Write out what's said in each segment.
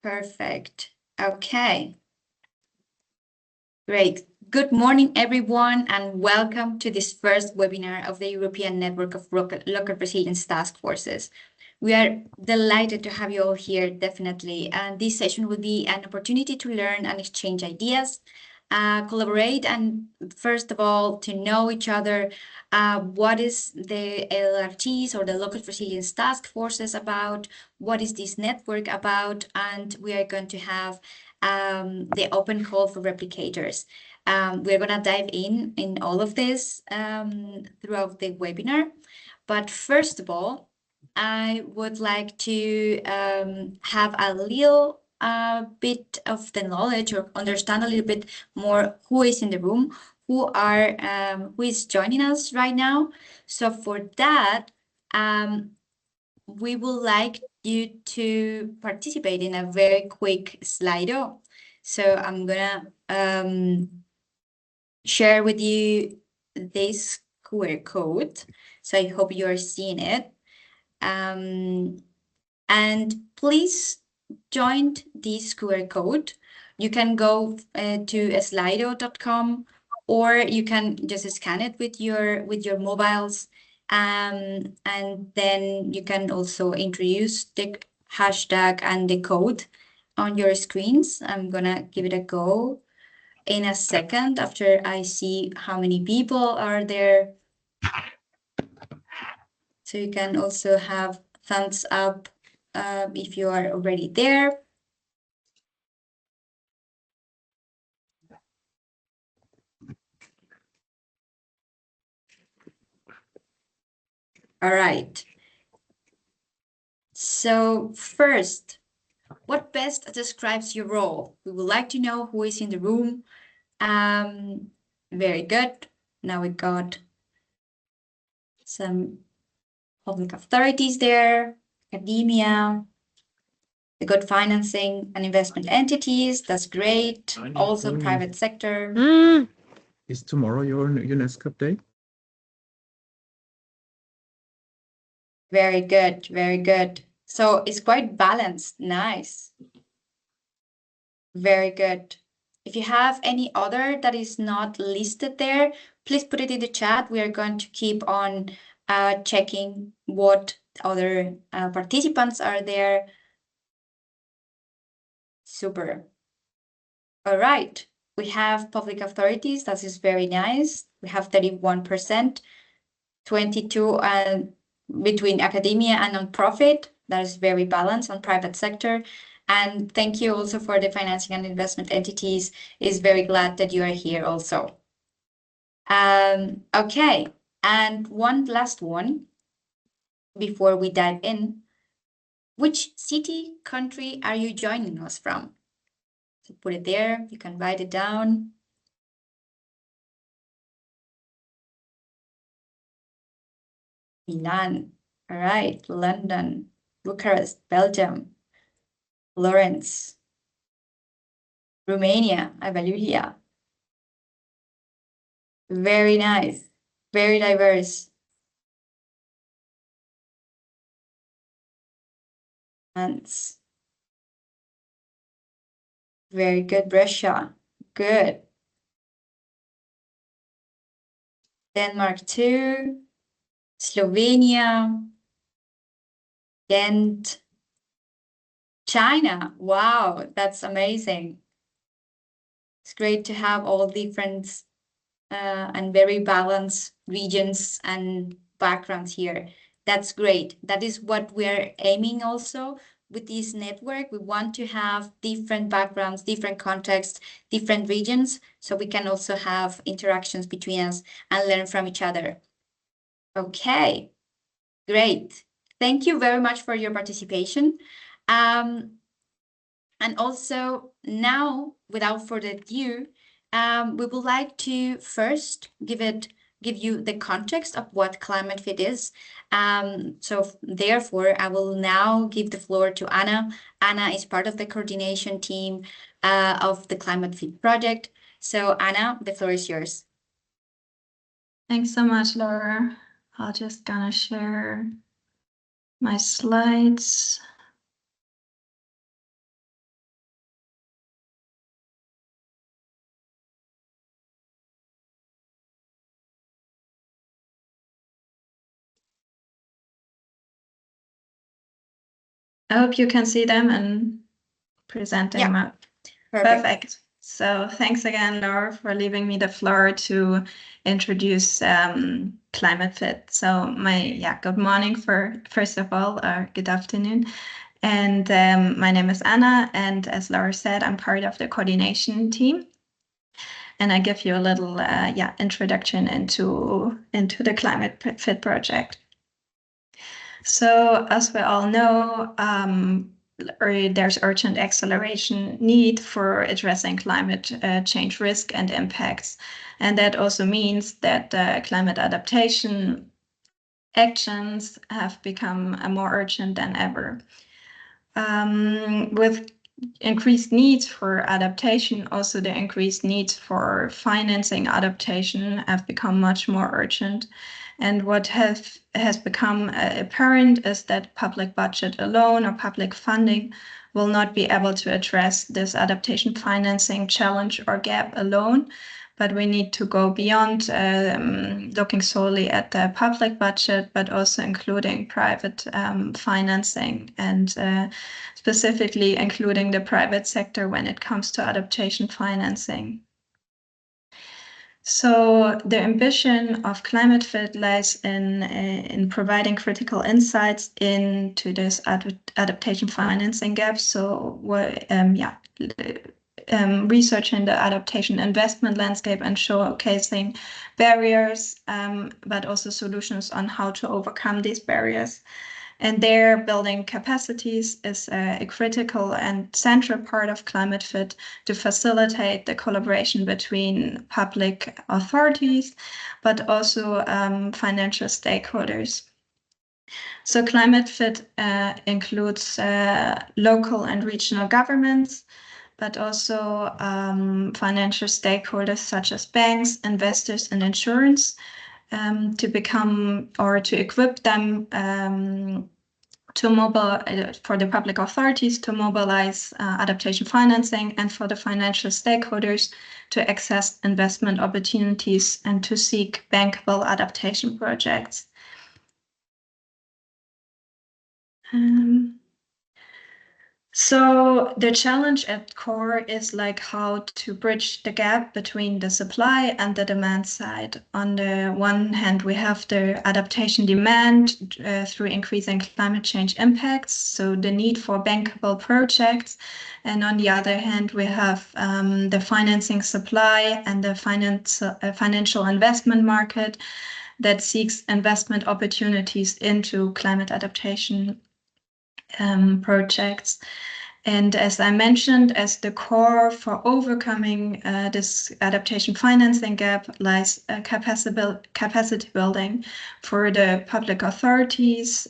Perfect. Okay. Great. Good morning, everyone, and welcome to this first webinar of the European Network of Local Resilience Taskforces. We are delighted to have you all here, definitely. And this session will be an opportunity to learn and exchange ideas, collaborate, and first of all, to know each other. What is the LRTs or the Local Resilience Task Forces about? What is this network about? And we are going to have the open call for replicators. We're going to dive in all of this throughout the webinar. But first of all, I would like to have a little bit of the knowledge or understand a little bit more who is in the room, who is joining us right now. So for that, we would like you to participate in a very quick Slido. So I'm gonna share with you this QR code. So I hope you are seeing it. And please join this QR code. You can go to slido.com, or you can just scan it with your mobiles. And then you can also introduce the hashtag and the code on your screens. I'm gonna give it a go in a second after I see how many people are there. So you can also have thumbs up if you are already there. All right. So first, what best describes your role? We would like to know who is in the room. Very good. Now we got some public authorities there, academia, the good financing and investment entities. That's great. Also private sector. Is tomorrow your UNESCO day? Very good, very good. So it's quite balanced. Nice. Very good. If you have any other that is not listed there, please put it in the chat. We are going to keep on checking what other participants are there. Super. All right. We have public authorities. That is very nice. We have 31%, 22% between academia and nonprofit. That is very balanced on private sector. And thank you also for the financing and investment entities. Is very glad that you are here also. Okay, and one last one before we dive in. Which city, country are you joining us from? So put it there. You can write it down. Milan. All right, London, Bucharest, Belgium, Florence, Romania, Evaluia. Very nice, very diverse. And very good, Russia. Good. Denmark too. Slovenia. Ghent. China. Wow, that's amazing. It's great to have all different and very balanced regions and backgrounds here. That's great. That is what we're aiming also with this network. We want to have different backgrounds, different contexts, different regions, so we can also have interactions between us and learn from each other. Okay, great. Thank you very much for your participation. And also now, without further ado, we would like to first give you the context of what CLIMATEFIT is. So therefore, I will now give the floor to Anna. Anna is part of the coordination team of the CLIMATEFIT project. So Anna, the floor is yours. Thanks so much, Laura. I'll just gonna share my slides. I hope you can see them and presenting Yeah. them. Perfect. So thanks again, Laura, for leaving me the floor to introduce ClimateFit. So good morning first of all, or good afternoon. And my name is Anna, and as Laura said, I'm part of the coordination team. And I give you a little introduction into the ClimateFit project. So as we all know, there's urgent acceleration need for addressing climate change risk and impacts. And that also means that climate adaptation actions have become more urgent than ever. With increased needs for adaptation, also the increased needs for financing adaptation have become much more urgent. And what has become apparent is that public budget alone or public funding will not be able to address this adaptation financing challenge or gap alone. But we need to go beyond looking solely at the public budget, but also including private financing and specifically including the private sector when it comes to adaptation financing. So the ambition of ClimateFit lies in providing critical insights into this adaptation financing gap. So researching the adaptation investment landscape and showcasing barriers, but also solutions on how to overcome these barriers. And there, building capacities is a critical and central part of ClimateFit to facilitate the collaboration between public authorities, but also financial stakeholders. So ClimateFit includes local and regional governments, but also financial stakeholders such as banks, investors, and insurance to become or to equip them for the public authorities to mobilize adaptation financing and for the financial stakeholders to access investment opportunities and to seek bankable adaptation projects. So the challenge at core is like how to bridge the gap between the supply and the demand side. On the one hand, we have the adaptation demand through increasing climate change impacts, so the need for bankable projects. And on the other hand, we have the financing supply and the financial investment market that seeks investment opportunities into climate adaptation projects. And as I mentioned, as the core for overcoming this adaptation financing gap lies capacity building for the public authorities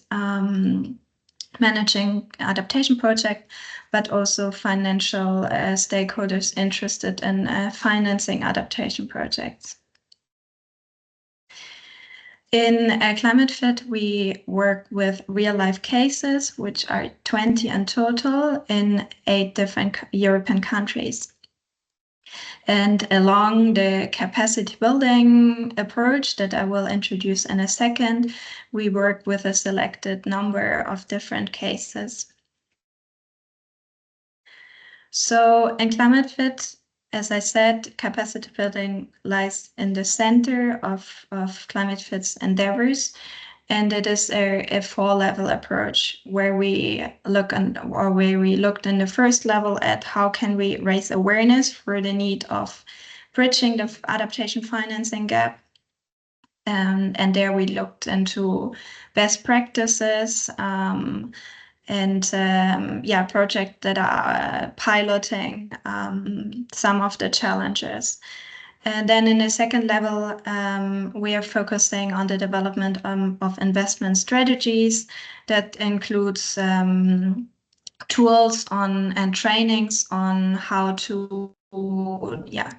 managing adaptation project, but also financial stakeholders interested in financing adaptation projects. In ClimateFit, we work with real-life cases, which are 20 in total in 8 different European countries. And along the capacity building approach that I will introduce in a second, we work with a selected number of different cases. So in ClimateFit, as I said, capacity building lies in the center of ClimateFit's endeavors, and it is a 4-level approach where we looked in the first level at how can we raise awareness for the need of bridging the adaptation financing gap. And there we looked into best practices projects that are piloting some of the challenges. And then in the second level, we are focusing on the development of investment strategies that includes tools and trainings on how to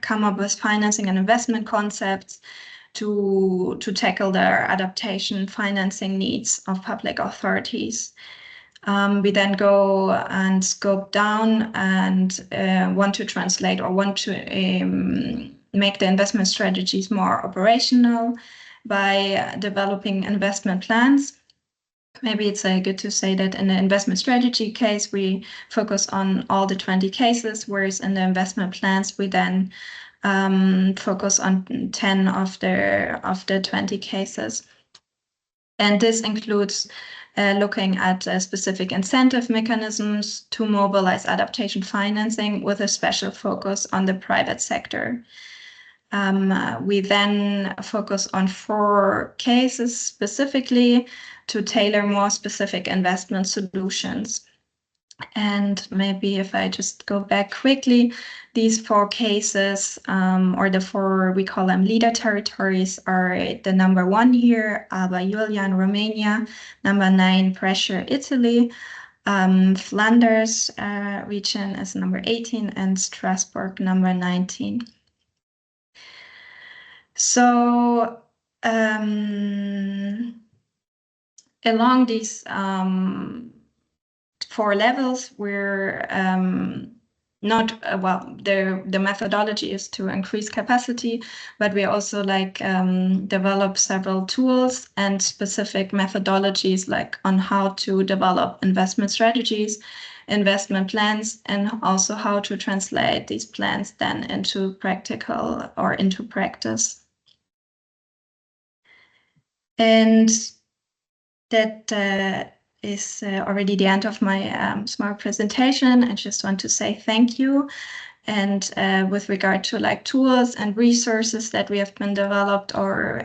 come up with financing and investment concepts to tackle their adaptation financing needs of public authorities. We then go and scope down and want to translate or want to make the investment strategies more operational by developing investment plans maybe it's good to say that in the investment strategy case, we focus on all the 20 cases, whereas in the investment plans, we then focus on 10 of the 20 cases. And this includes looking at specific incentive mechanisms to mobilize adaptation financing with a special focus on the private sector. We then focus on 4 cases specifically to tailor more specific investment solutions. And maybe if I just go back quickly, these 4 cases, or the 4, we call them leader territories, are the number 1 here, Alba Iulia in Romania, number 9, Pressure, Italy, Flanders region is number 18, and Strasbourg, number 19. So along these 4 levels, we're not well. The methodology is to increase capacity, but we also develop several tools and specific methodologies, like on how to develop investment strategies, investment plans, and also how to translate these plans then into practical or into practice. And that is already the end of my small presentation. I just want to say thank you. And with regard to tools and resources that we have been developed, or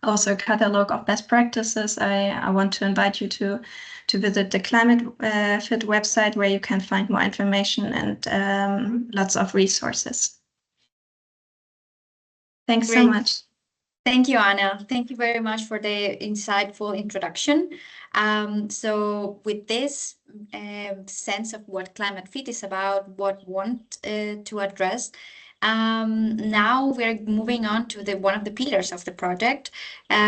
also a catalog of best practices, I want to invite you to visit the CLIMATEFIT website, where you can find more information and lots of resources. Thanks so much. Thank you, Anna. Thank you very much for the insightful introduction. So with this sense of what CLIMATEFIT is about, what we want to address, now we're moving on to one of the pillars of the project,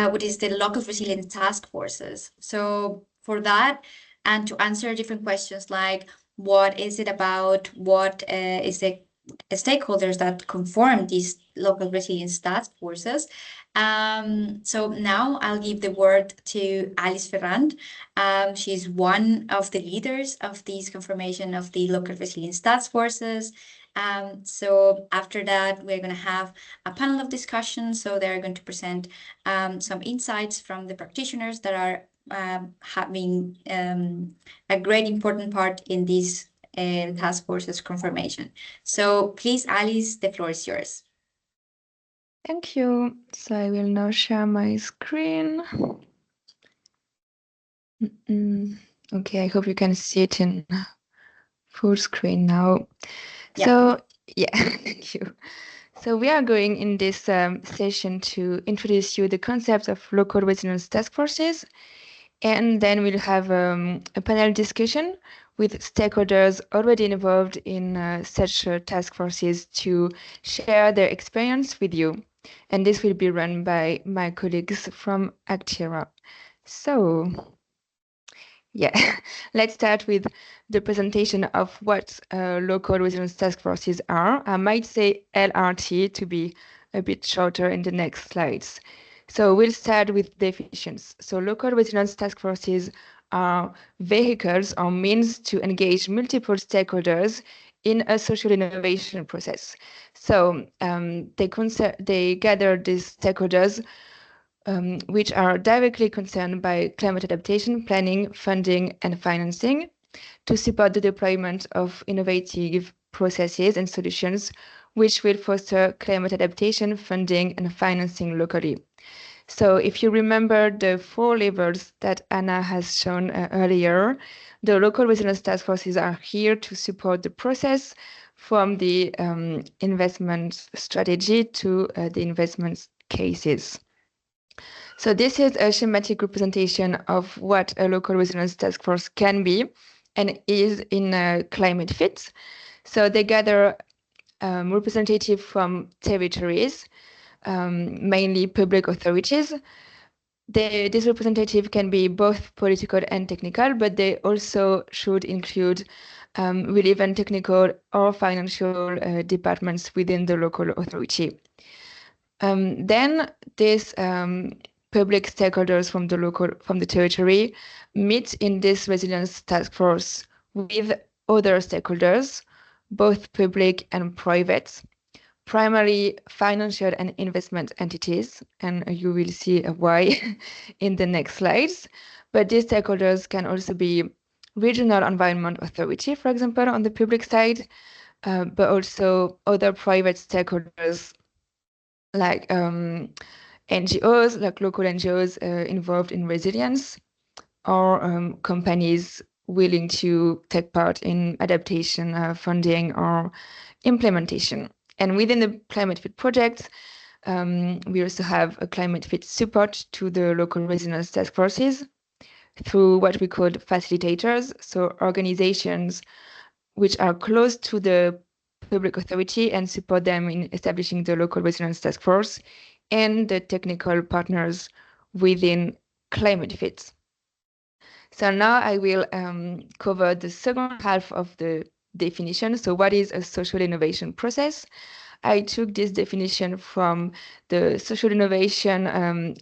which is the Local Resilience Taskforces. So for that, and to answer different questions like what is it about, what is the stakeholders that conform these Local Resilience Taskforces. So now I'll give the word to Alice Ferrand. She's one of the leaders of this confirmation of the Local Resilience Taskforces. So after that, we're going to have a panel of discussion. So they're going to present some insights from the practitioners that are having a great important part in this task forces confirmation. So please, Alice, the floor is yours. Thank you. So I will now share my screen. Okay, I hope you can see it in full screen now. Yeah. So yeah, thank you. So we are going in this session to introduce you the concept of local resilience task forces, and then we'll have a panel discussion with stakeholders already involved in such task forces to share their experience with you. And this will be run by my colleagues from Actera. So yeah, let's start with the presentation of what local resilience task forces are. I might say LRT to be a bit shorter in the next slides. So we'll start with definitions. So local resilience task forces are vehicles or means to engage multiple stakeholders in a social innovation process. So they gather these stakeholders which are directly concerned by climate adaptation, planning, funding, and financing to support the deployment of innovative processes and solutions which will foster climate adaptation, funding, and financing locally. So if you remember the 4 levels that Anna has shown earlier, the local resilience task forces are here to support the process from the investment strategy to the investment cases. So this is a schematic representation of what a local resilience task force can be and is in CLIMATEFIT. So they gather representatives from territories, mainly public authorities. This representative can be both political and technical, but they also should include relevant technical or financial departments within the local authority. Then this public stakeholders from the territory meet in this resilience task force with other stakeholders, both public and private, primarily financial and investment entities, and you will see why in the next slides. But these stakeholders can also be regional environment authority, for example, on the public side, but also other private stakeholders like NGOs, like local NGOs involved in resilience, or companies willing to take part in adaptation, funding, or implementation. And within the ClimateFit project, we also have a ClimateFit support to the local resilience task forces through what we call facilitators, so organizations which are close to the public authority and support them in establishing the local resilience task force, and the technical partners within ClimateFit. So now I will cover the second half of the definition. So what is a social innovation process? I took this definition from the social innovation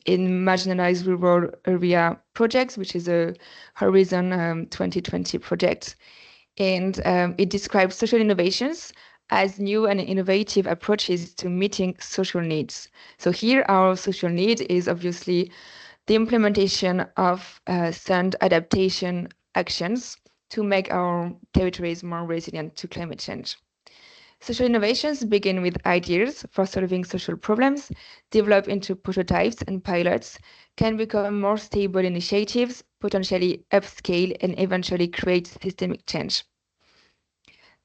in marginalized rural area projects, which is a Horizon 2020 project. And it describes social innovations as new and innovative approaches to meeting social needs. So here our social need is obviously the implementation of sound adaptation actions to make our territories more resilient to climate change. Social innovations begin with ideas for solving social problems, develop into prototypes and pilots, can become more stable initiatives, potentially upscale, and eventually create systemic change.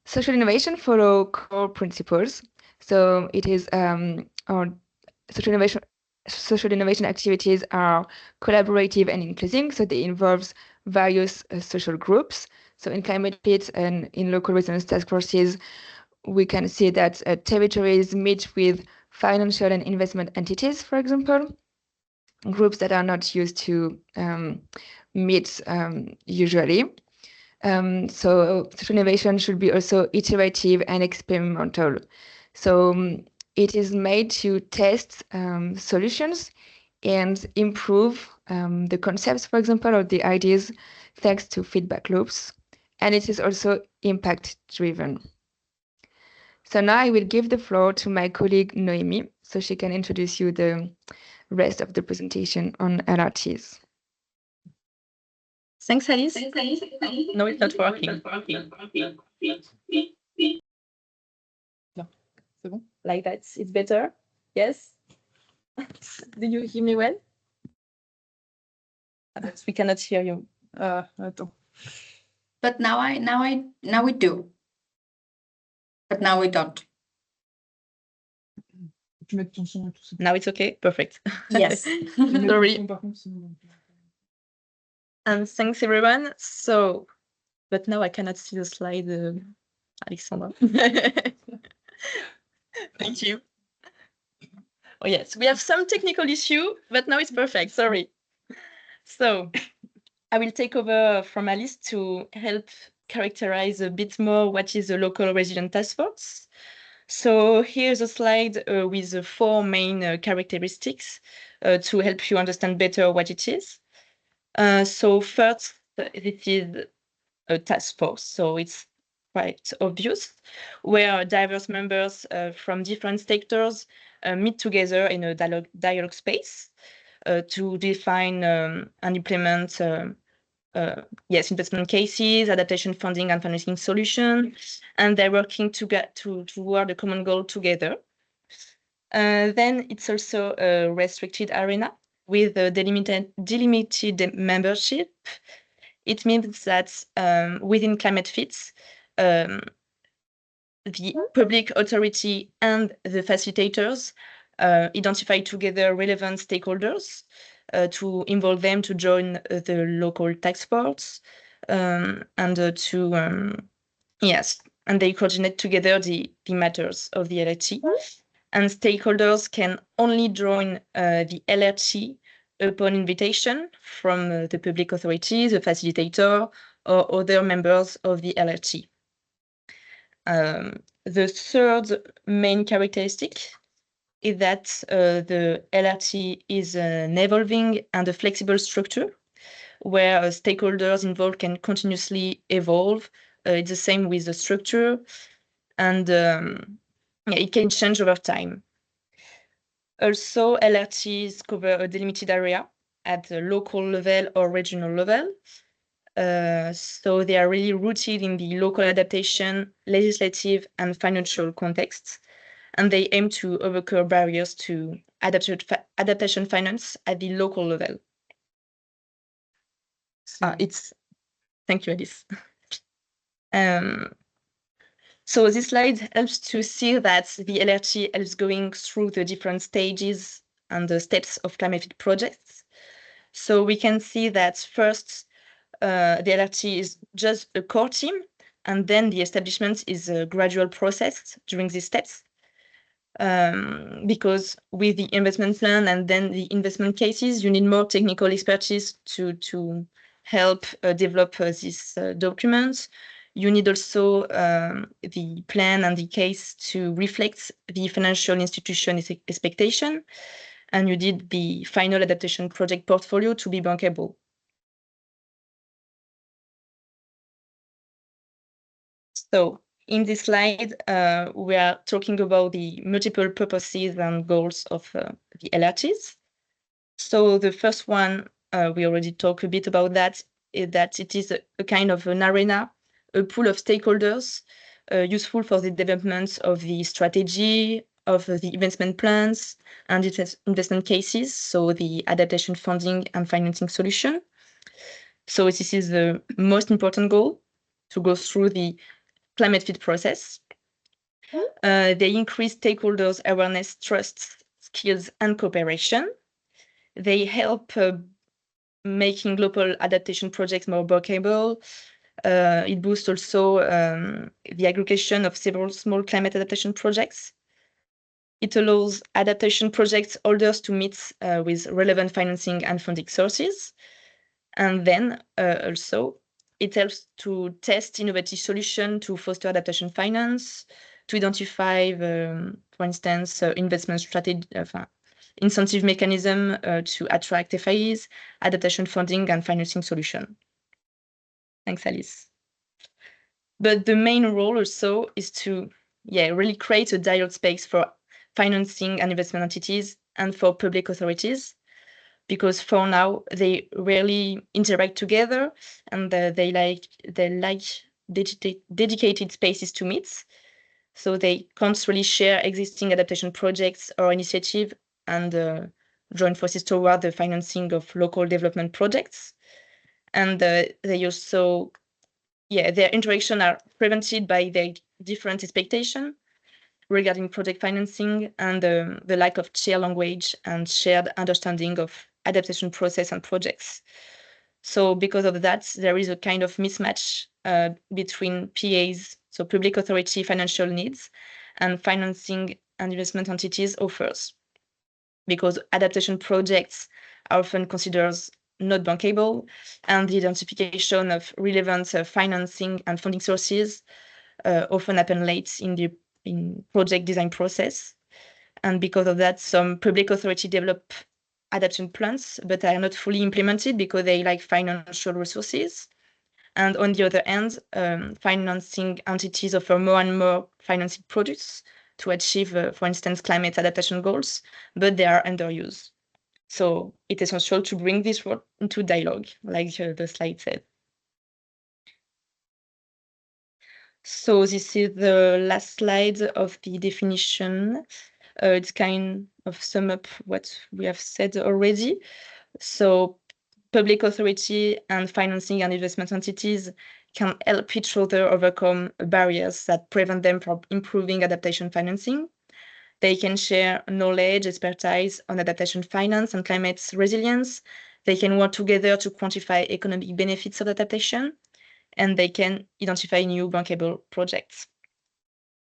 Social innovation follow core principles. So it is our social innovation activities are collaborative and inclusive, so they involve various social groups. So in ClimateFit and in local resilience task forces, we can see that territories meet with financial and investment entities, for example, groups that are not used to meet usually. So social innovation should be also iterative and experimental. So it is made to test solutions and improve the concepts, for example, or the ideas, thanks to feedback loops. And it is also impact driven. So now I will give the floor to my colleague Noemi, so she can introduce you the rest of the presentation on LRTs. Thanks, Alice. No, it's not working. No, c'est bon. Like that, it's better. Yes. Did you hear me well? We cannot hear you. Attends. But now we do. But now we don't. Now it's okay. Perfect. Yes. Sorry. And thanks everyone. So, but now I cannot see the slide, Alexandra. Thank you. Oh yes, we have some technical issue, but now it's perfect. Sorry. So I will take over from Alice to help characterize a bit more what is the Local Resilience Taskforce. So here's a slide with the four main characteristics to help you understand better what it is. So first, this is a task force, so it's quite obvious, where diverse members from different stakeholders meet together in a dialogue space to define and implement investment cases, adaptation funding and financing solutions, and they're working toward a common goal together. Then it's also a restricted arena with a delimited membership. It means that within ClimateFit, the public authority and the facilitators identify together relevant stakeholders to involve them to join the local task force and they coordinate together the matters of the LRT. And stakeholders can only join the LRT upon invitation from the public authority, the facilitator, or other members of the LRT. The third main characteristic is that the LRT is an evolving and a flexible structure where stakeholders involved can continuously evolve. It's the same with the structure, and it can change over time. Also, LRTs cover a delimited area at the local level or regional level. So they are really rooted in the local adaptation, legislative, and financial contexts, and they aim to overcome barriers to adaptation finance at the local level. Thank you, Alice. So this slide helps to see that the LRT helps going through the different stages and the steps of CLIMATEFIT projects. So we can see that first, the LRT is just a core team, and then the establishment is a gradual process during these steps. Because with the investment plan and then the investment cases, you need more technical expertise to help develop these documents. You need also the plan and the case to reflect the financial institution expectation, and you need the final adaptation project portfolio to be bankable. So in this slide, we are talking about the multiple purposes and goals of the LRTs. So the first one, we already talked a bit about that, is that it is a kind of an arena, a pool of stakeholders useful for the development of the strategy, of the investment plans and its investment cases, so the adaptation funding and financing solution. So this is the most important goal, to go through the CLIMATEFIT process. They increase stakeholders' awareness, trust, skills, and cooperation. They help making global adaptation projects more bankable. It boosts also the aggregation of several small climate adaptation projects. It allows adaptation projects holders to meet with relevant financing and funding sources. And then also, it helps to test innovative solutions to foster adaptation finance, to identify, for instance, investment strategy, incentive mechanism to attract FIEs, adaptation funding, and financing solution. Thanks, Alice. But the main role also is to really create a dialogue space for financing and investment entities and for public authorities, because for now they rarely interact together, and they like dedicated spaces to meet. So they can't really share existing adaptation projects or initiative and join forces toward the financing of local development projects. And they also, their interaction are prevented by their different expectations regarding project financing and the lack of shared language and shared understanding of adaptation process and projects. So because of that, there is a kind of mismatch between PAs, so public authority financial needs, and financing and investment entities offers. Because adaptation projects are often considered not bankable, and the identification of relevant financing and funding sources often happen late in the project design process. And because of that, some public authority develop adaptation plans, but are not fully implemented because they lack financial resources. And on the other hand, financing entities offer more and more financing products to achieve, for instance, climate adaptation goals, but they are underused. So it is essential to bring this into dialogue, like the slide said. So this is the last slide of the definition. It's kind of sum up what we have said already. So public authority and financing and investment entities can help each other overcome barriers that prevent them from improving adaptation financing. They can share knowledge, expertise on adaptation finance and climate resilience. They can work together to quantify economic benefits of adaptation, and they can identify new bankable projects.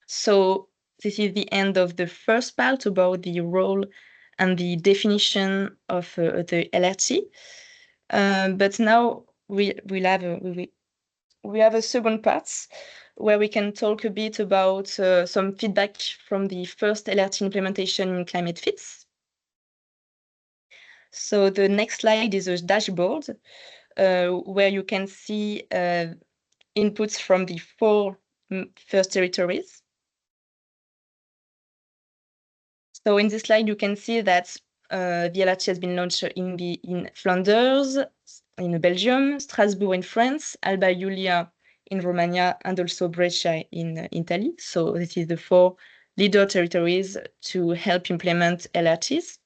So this is the end of the first part about the role and the definition of the LRT. But now we have a second part where we can talk a bit about some feedback from the first LRT implementation in CLIMATEFIT. So the next slide is a dashboard where you can see inputs from the 4 first territories. So in this slide, you can see that the LRT has been launched in Flanders, in Belgium, Strasbourg in France, Alba Iulia in Romania, and also Brescia in Italy. So this is the 4 leader territories to help implement LRTs.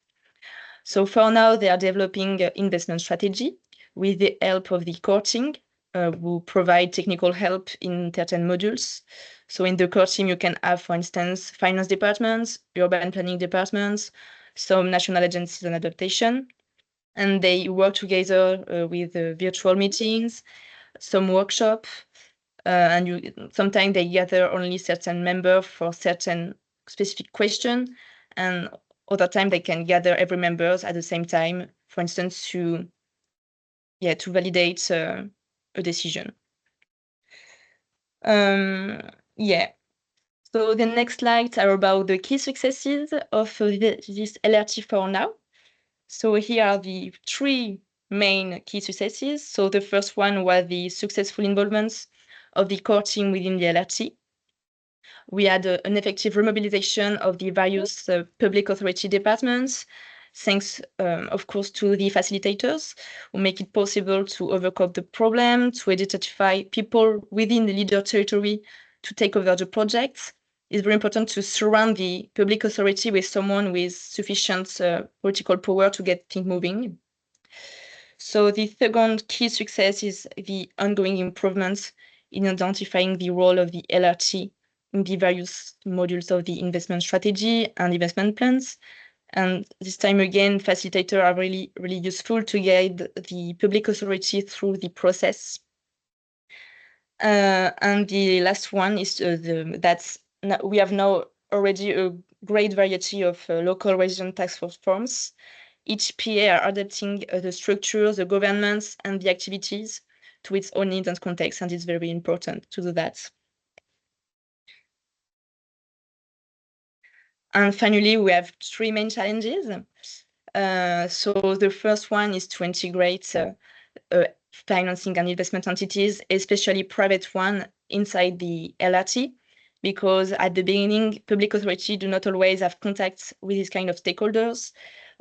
So for now, they are developing investment strategy with the help of the core team, who provide technical help in certain modules. So in the core team, you can have, for instance, finance departments, urban planning departments, some national agencies on adaptation, and they work together with virtual meetings, some workshop, and sometimes they gather only certain members for certain specific question, and other time they can gather every members at the same time, for instance, to validate a decision. So the next slides are about the key successes of this LRT for now. So here are the 3 main key successes. So the first one was the successful involvement of the core team within the LRT. We had an effective remobilization of the various public authority departments, thanks, of course, to the facilitators who make it possible to overcome the problem, to identify people within the leader territory to take over the project. It's very important to surround the public authority with someone with sufficient political power to get things moving. So the second key success is the ongoing improvements in identifying the role of the LRT in the various modules of the investment strategy and investment plans. And this time again, facilitators are really, really useful to guide the public authority through the process. And the last one is we have now already a great variety of local resident task force forms. Each PA are adapting the structure, the governance, and the activities to its own needs and context, and it's very important to do that. And finally, we have 3 main challenges. So the first one is to integrate financing and investment entities, especially private one, inside the LRT, because at the beginning, public authority do not always have contacts with these kind of stakeholders,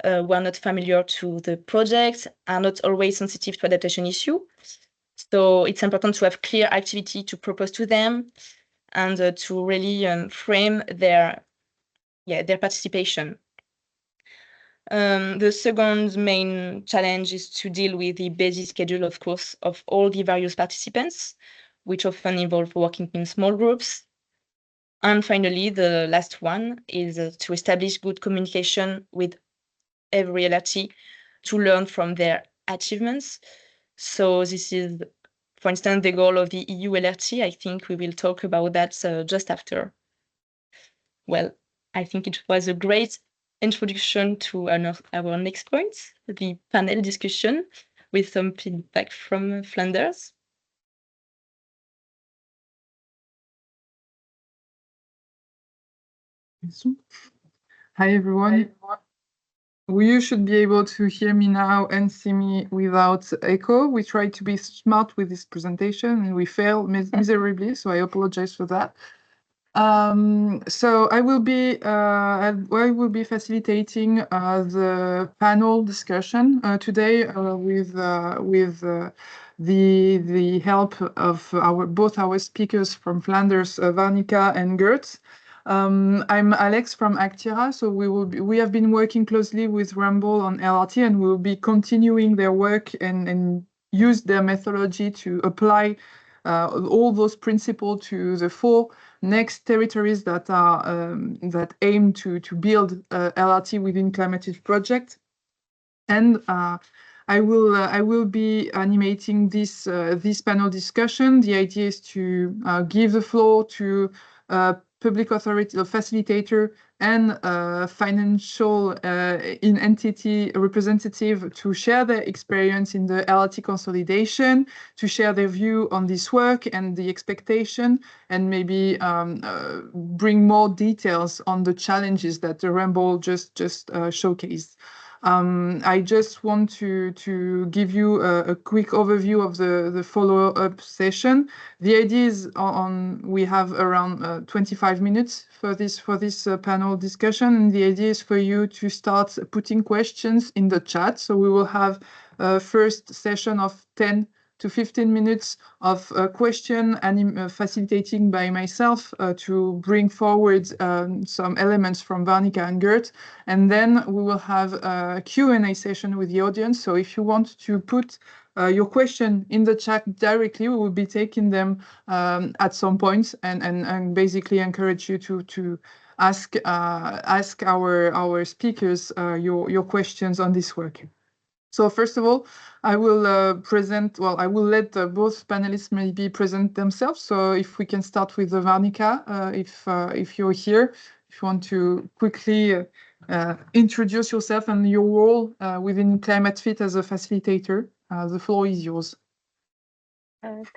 who are not familiar to the project, are not always sensitive to adaptation issue. So it's important to have clear activity to propose to them and to really frame their participation. The second main challenge is to deal with the busy schedule, of course, of all the various participants, which often involve working in small groups. And finally, the last one is to establish good communication with every LRT to learn from their achievements. So this is, for instance, the goal of the EU LRT. I think we will talk about that just after. Well, I think it was a great introduction to our next point, the panel discussion, with some feedback from Flanders. Hi, everyone. You should be able to hear me now and see me without echo. We tried to be smart with this presentation and we failed miserably, so I apologize for that. So I will be facilitating the panel discussion today with the help of both our speakers from Flanders, Varnika and Gert. I'm Alex from Actira, so we have been working closely with Rumble on LRT, and we will be continuing their work and use their methodology to apply all those principles to the 4 next territories that are that aim to build LRT within CLIMATEFIT project. And I will be animating this panel discussion. The idea is to give the floor to public authority, a facilitator, and financial entity representative to share their experience in the LRT consolidation, to share their view on this work and the expectation, and maybe bring more details on the challenges that the Ramble just showcased. I just want to give you a quick overview of the follow-up session. The idea is we have around 25 minutes for this panel discussion, and the idea is for you to start putting questions in the chat. So we will have a first session of 10 to 15 minutes of question and facilitating by myself to bring forward some elements from Varnika and Gert. And then we will have a Q&A session with the audience. So if you want to put your question in the chat directly, we will be taking them at some point and basically encourage you to ask our speakers your questions on this work. So first of all, I will I will let both panelists maybe present themselves. So if we can start with Varnika, if you're here, if you want to quickly introduce yourself and your role within ClimateFit as a facilitator, the floor is yours.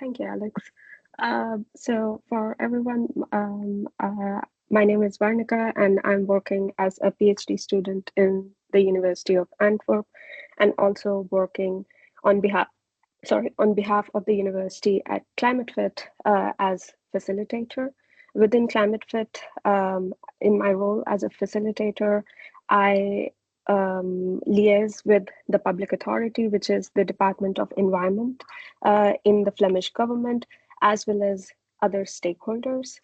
Thank you, Alex. So for everyone, my name is Varnika, and I'm working as a PhD student in the University of Antwerp, and also working on behalf of the university at ClimateFit as facilitator. Within ClimateFit, in my role as a facilitator, I liaise with the public authority, which is the Department of Environment in the Flemish government, as well as other stakeholders.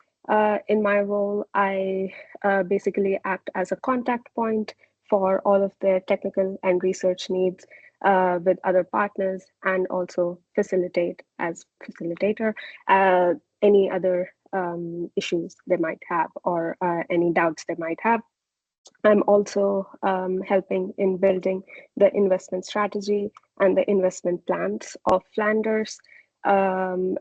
In my role, I basically act as a contact point for all of the technical and research needs with other partners, and also facilitate as facilitator any other issues they might have, or any doubts they might have. I'm also helping in building the investment strategy and the investment plans of Flanders, and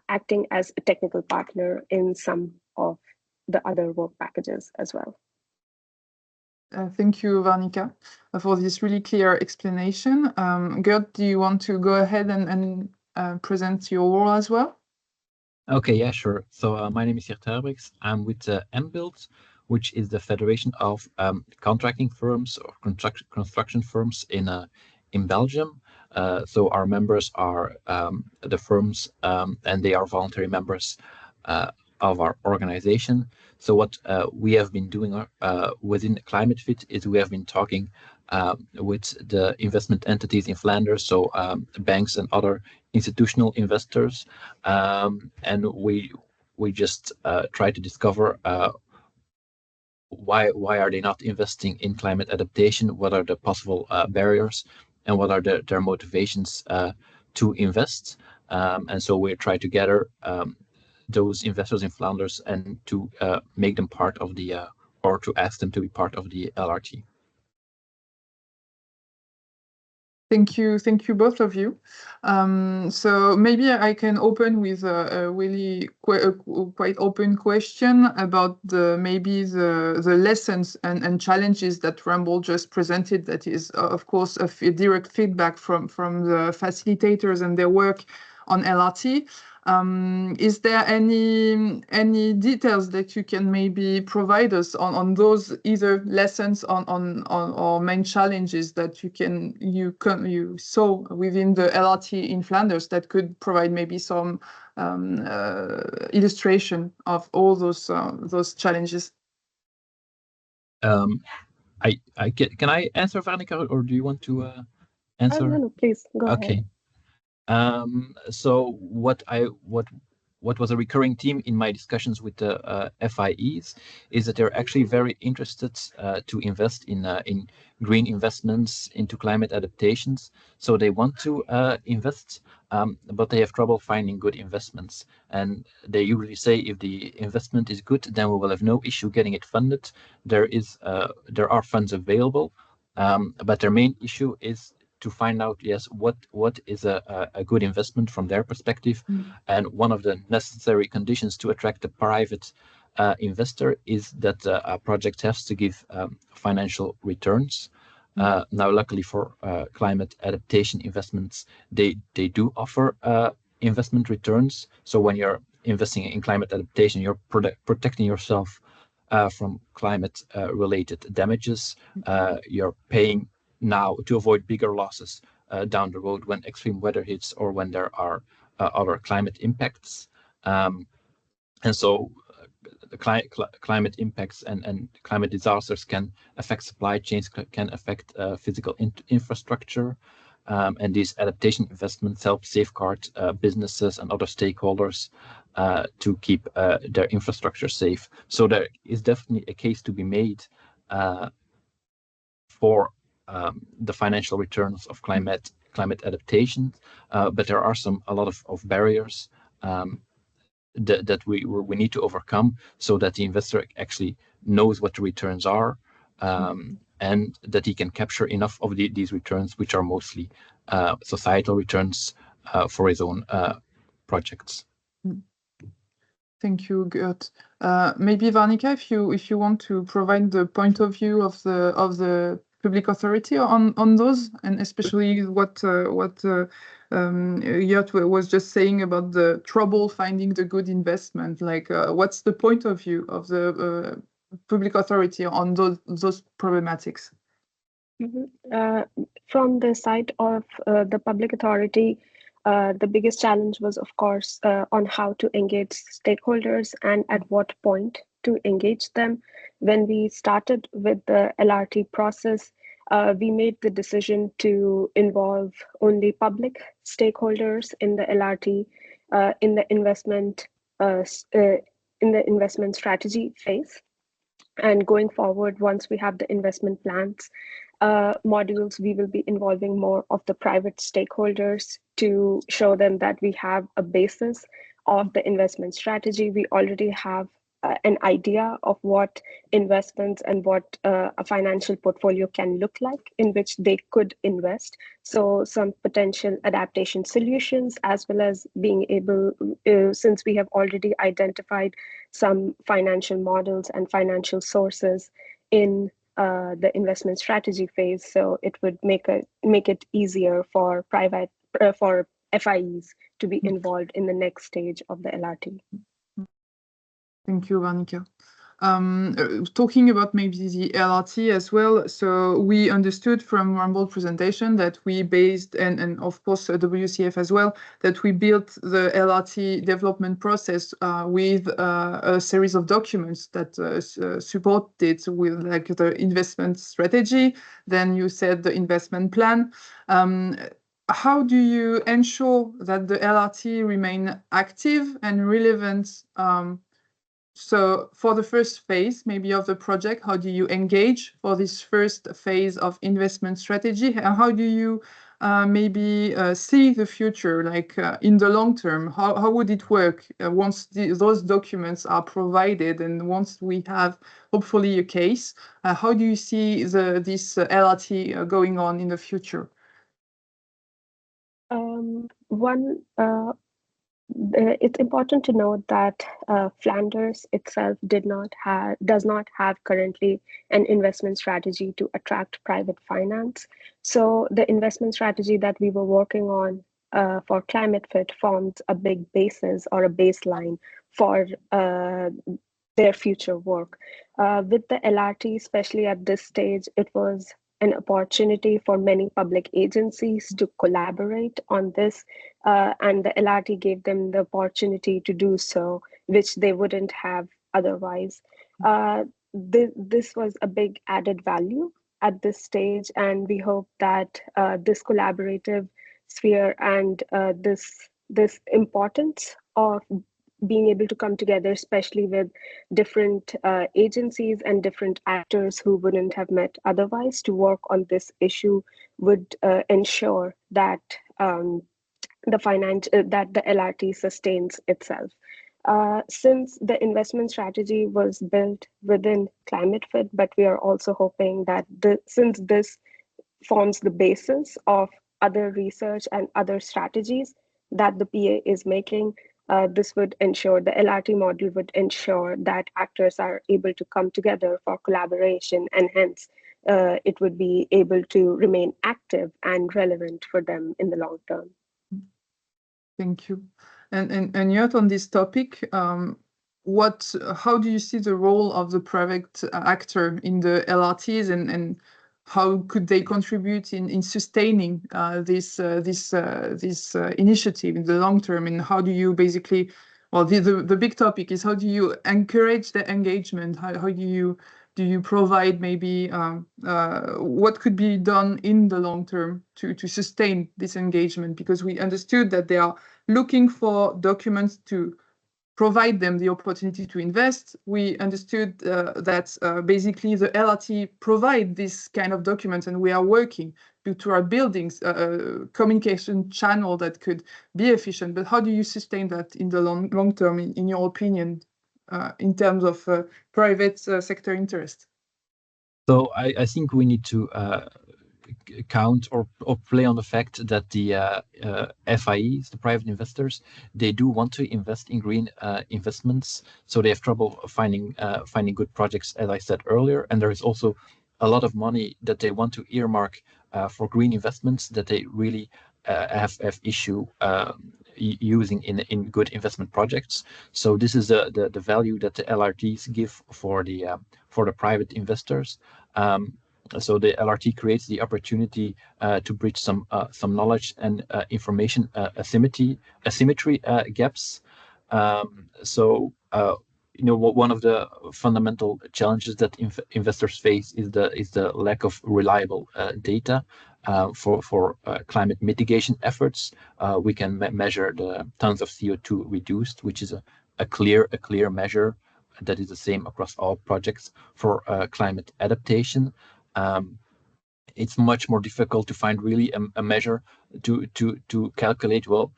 acting as a technical partner in some of the other work packages as well. Thank you, Varnika, for this really clear explanation. Gert, do you want to go ahead and present your role as well? Okay, yeah, sure. So my name is Gert Herbriks. I'm with MBuild, which is the Federation of Contracting Firms or construction firms in Belgium. So our members are the firms, and they are voluntary members of our organization. So what we have been doing within ClimateFit is we have been talking with the investment entities in Flanders, so banks and other institutional investors, and we just try to discover why are they not investing in climate adaptation? What are the possible barriers, and what are their motivations to invest? And so we try to gather those investors in Flanders and to make them part of the, or to ask them to be part of the LRT. Thank you both of you. So maybe I can open with a really quite open question about maybe the lessons and challenges that Ramble just presented. That is, of course, a direct feedback from the facilitators and their work on LRT. Is there any details that you can maybe provide us on those either lessons on or main challenges that you saw within the LRT in Flanders that could provide maybe some illustration of all those challenges? Can I answer, Varnika, or do you want to answer? No, please go ahead. Okay. So what was a recurring theme in my discussions with the FIEs is that they're actually very interested to invest in green investments into climate adaptations. So they want to invest, but they have trouble finding good investments. And they usually say, if the investment is good, then we will have no issue getting it funded. There are funds available, but their main issue is to find out, yes, what is a good investment from their perspective. And one of the necessary conditions to attract the private investor is that a project has to give financial returns. Now, luckily for climate adaptation investments, they do offer investment returns. So when you're investing in climate adaptation, you're protecting yourself from climate related damages. You're paying now to avoid bigger losses down the road when extreme weather hits or when there are other climate impacts. And so the climate impacts and climate disasters can affect supply chains, can affect physical infrastructure. And these adaptation investments help safeguard businesses and other stakeholders to keep their infrastructure safe. So there is definitely a case to be made for the financial returns of climate adaptation, but there are a lot of barriers that we need to overcome so that the investor actually knows what the returns are, and that he can capture enough of these returns, which are mostly societal returns for his own projects. Thank you, Gert. Maybe Varnika, if you want to provide the point of view of the public authority on those, and especially what Gert was just saying about the trouble finding the good investment. Like, what's the point of view of the public authority on those problematics? From the side of the public authority, the biggest challenge was, of course, on how to engage stakeholders and at what point to engage them. When we started with the LRT process, we made the decision to involve only public stakeholders in the LRT in the investment strategy phase. And going forward, once we have the investment plans modules, we will be involving more of the private stakeholders to show them that we have a basis of the investment strategy. We already have an idea of what investments and what a financial portfolio can look like in which they could invest. So some potential adaptation solutions, as well as being able, since we have already identified some financial models and financial sources in the investment strategy phase, so it would make it easier for for FIEs to be involved in the next stage of the LRT. Thank you, Varnika. Talking about maybe the LRT as well, so we understood from Rumble's presentation that we based, and of course WCF as well, that we built the LRT development process with a series of documents that support it, with like the investment strategy, then you said the investment plan. How do you ensure that the LRT remain active and relevant? So for the first phase, maybe of the project, how do you engage for this first phase of investment strategy? And how do you maybe see the future, like in the long term? How would it work once those documents are provided and once we have hopefully a case? How do you see this LRT going on in the future? It's important to note that Flanders itself does not have currently an investment strategy to attract private finance. So the investment strategy that we were working on for CLIMATEFIT forms a big basis or a baseline for their future work. With the LRT, especially at this stage, it was an opportunity for many public agencies to collaborate on this, and the LRT gave them the opportunity to do so, which they wouldn't have otherwise. This was a big added value at this stage, and we hope that this collaborative sphere and this importance of being able to come together, especially with different agencies and different actors who wouldn't have met otherwise to work on this issue, would ensure that the LRT sustains itself. Since the investment strategy was built within ClimateFit, but we are also hoping that since this forms the basis of other research and other strategies that the PA is making, This would ensure, the LRT model would ensure that actors are able to come together for collaboration, and hence it would be able to remain active and relevant for them in the long term. Thank you. And yet on this topic, how do you see the role of the private actor in the LRTs, and how could they contribute in sustaining this initiative in the long term? And how do you basically, well, the big topic is, how do you encourage the engagement? How do you provide maybe what could be done in the long term to sustain this engagement? Because we understood that they are looking for documents to provide them the opportunity to invest. We understood that basically the LRT provide this kind of documents, and we are working to our buildings communication channel that could be efficient. But how do you sustain that in the long term, in your opinion, in terms of private sector interest? So I think we need to count or play on the fact that the FIEs, the private investors, they do want to invest in green investments, so they have trouble finding good projects, as I said earlier. And there is also a lot of money that they want to earmark for green investments that they really have issue using in good investment projects. So this is the value that the LRTs give for the private investors. So the LRT creates the opportunity to bridge some knowledge and information asymmetry gaps. One of the fundamental challenges that investors face is the lack of reliable data for climate mitigation efforts. We can measure the tons of CO2 reduced, which is a clear measure that is the same across all projects. For climate adaptation, it's much more difficult to find really a measure to calculate, well,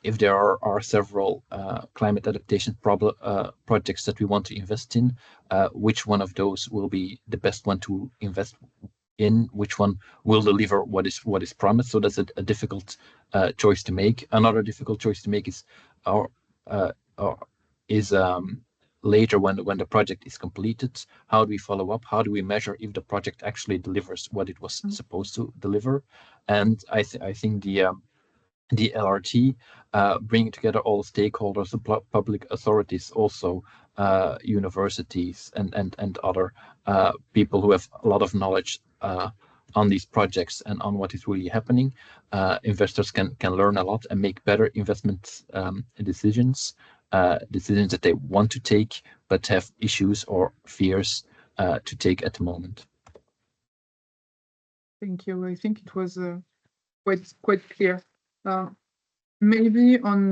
if there are several climate adaptation projects that we want to invest in, which one of those will be the best one to invest in, which one will deliver what is promised. So that's a difficult choice to make. Another difficult choice to make is later when the project is completed, how do we follow up? How do we measure if the project actually delivers what it was supposed to deliver? And I think the LRT bringing together all stakeholders, the public authorities, also universities and other people who have a lot of knowledge on these projects and on what is really happening. Investors can learn a lot and make better investment decisions that they want to take but have issues or fears to take at the moment. Thank you. I think it was quite clear. Maybe on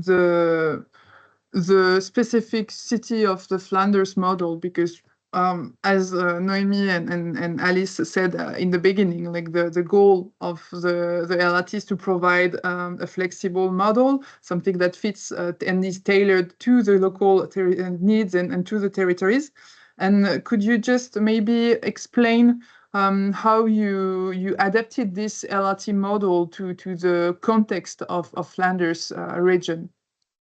the specificity of the Flanders model, because as Noemi and Alice said in the beginning, like the goal of the LRT is to provide a flexible model, something that fits and is tailored to the local needs and to the territories. And could you just maybe explain how you adapted this LRT model to the context of Flanders region?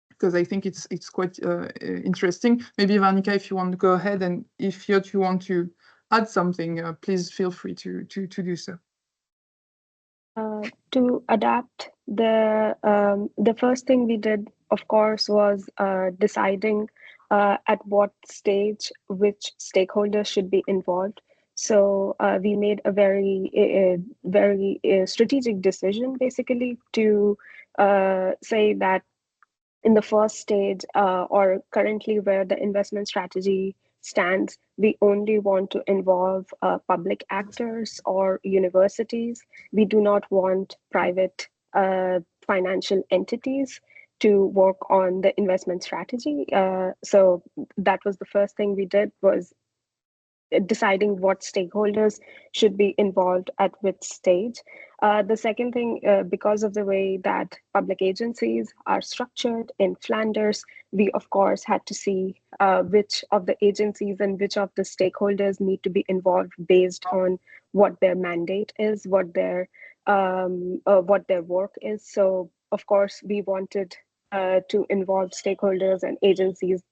Because I think it's quite interesting. Maybe Varnika, if you want to go ahead, and if you want to add something, please feel free to do so. To adapt, the first thing we did, of course, was deciding at what stage which stakeholders should be involved. So we made a very strategic decision, basically, to say that in the first stage, or currently where the investment strategy stands, we only want to involve public actors or universities. We do not want private financial entities to work on the investment strategy. So that was the first thing we did, was deciding what stakeholders should be involved at which stage. The second thing, because of the way that public agencies are structured in Flanders, we of course had to see which of the agencies and which of the stakeholders need to be involved based on what their mandate is, what their work is. So of course, we wanted to involve stakeholders and agencies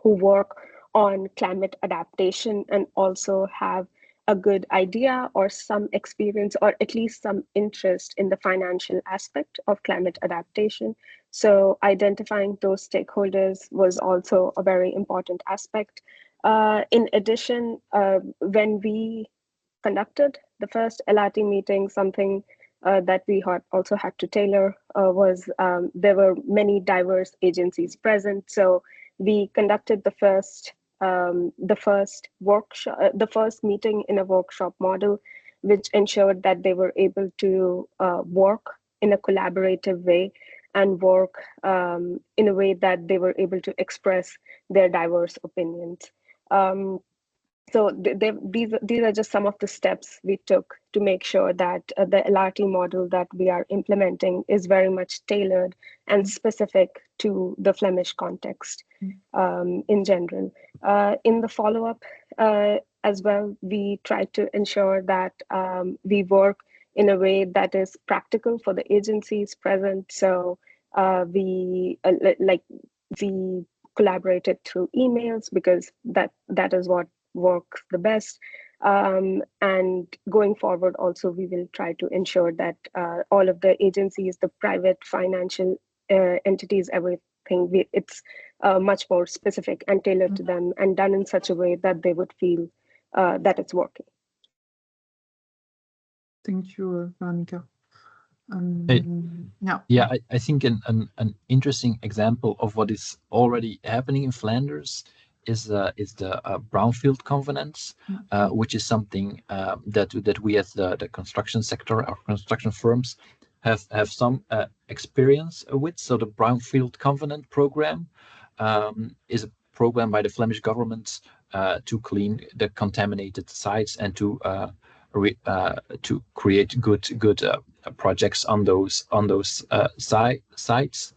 who work on climate adaptation and also have a good idea or some experience or at least some interest in the financial aspect of climate adaptation. So identifying those stakeholders was also a very important aspect. In addition, when we conducted the first LRT meeting, something that we also had to tailor was there were many diverse agencies present. So we conducted the first workshop, the first meeting in a workshop model, which ensured that they were able to work in a collaborative way and work in a way that they were able to express their diverse opinions. So these are just some of the steps we took to make sure that the LRT model that we are implementing is very much tailored and specific to the Flemish context in general. In the follow-up as well, we try to ensure that we work in a way that is practical for the agencies present. So we collaborated through emails because that is what works the best. And going forward, also, we will try to ensure that all of the agencies, the private financial entities, everything, it's much more specific and tailored to them and done in such a way that they would feel that it's working. Thank you, Veronica. Yeah, I think an interesting example of what is already happening in Flanders is the brownfield covenants, which is something that we as the construction sector, our construction firms, have some experience with. So the brownfield covenant program is a program by the Flemish government to clean the contaminated sites and to create good projects on those sites.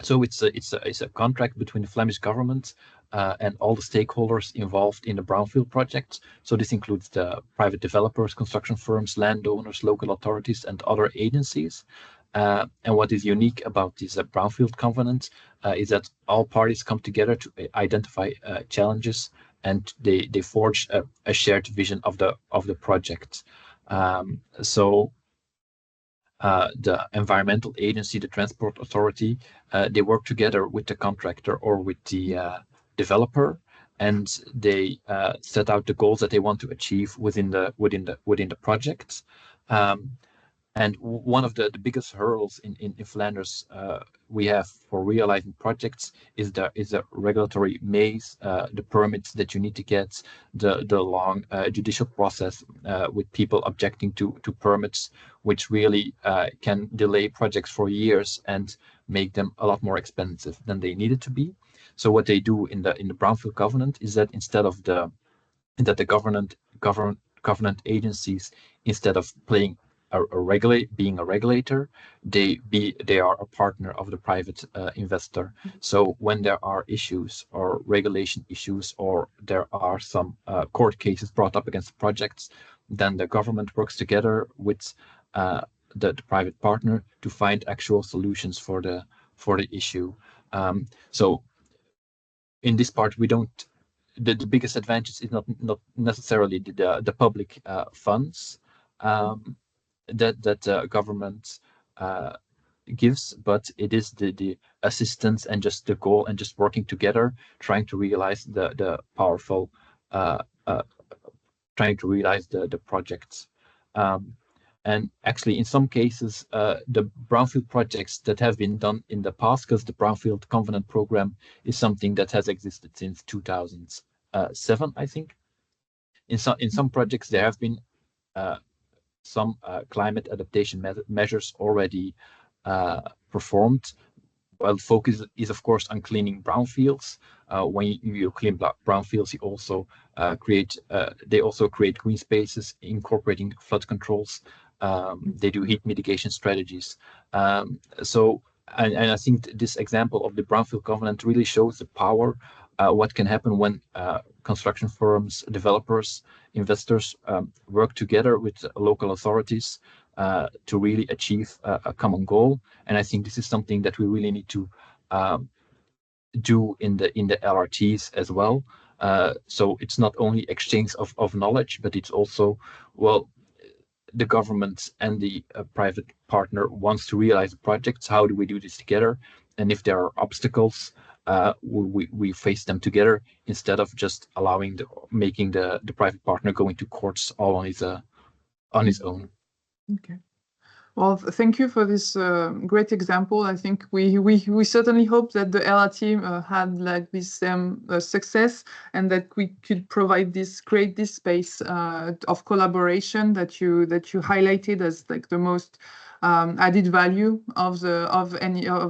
So it's a contract between the Flemish government and all the stakeholders involved in the brownfield projects. So this includes the private developers, construction firms, landowners, local authorities, and other agencies. And what is unique about this brownfield covenant is that all parties come together to identify challenges, and they forge a shared vision of the project. So the environmental agency, the transport authority, they work together with the contractor or with the developer, and they set out the goals that they want to achieve within the project. And one of the biggest hurdles in Flanders we have for realizing projects is the regulatory maze, the permits that you need to get, the long judicial process with people objecting to permits, which really can delay projects for years and make them a lot more expensive than they needed to be. So what they do in the brownfield covenant is that instead of the government agencies, instead of being a regulator, they are a partner of the private investor. So when there are issues or regulation issues, or there are some court cases brought up against projects, then the government works together with the private partner to find actual solutions for the issue. So in this part, we don't. The biggest advantage is not necessarily the public funds that government gives, but it is the assistance and just the goal and just working together, trying to realize the powerful, trying to realize the projects. And actually, in some cases, the brownfield projects that have been done in the past, because the brownfield covenant program is something that has existed since 2007, I think. In some projects, there have been some climate adaptation measures already performed. Well, focus is of course on cleaning brownfields. When you clean brownfields, you also create green spaces, incorporating flood controls. They do heat mitigation strategies. So I think this example of the brownfield covenant really shows the power, what can happen when construction firms, developers, investors work together with local authorities to really achieve a common goal. And I think this is something that we really need to do in the LRTs as well. So it's not only exchange of knowledge, but it's also, well, the government and the private partner wants to realize the projects. How do we do this together? And if there are obstacles, we face them together instead of just making the private partner go into courts all on his own. Okay. Well, thank you for this great example. I think we certainly hope that the LRT had like this success, and that we could create this space of collaboration that you highlighted as like the most added value of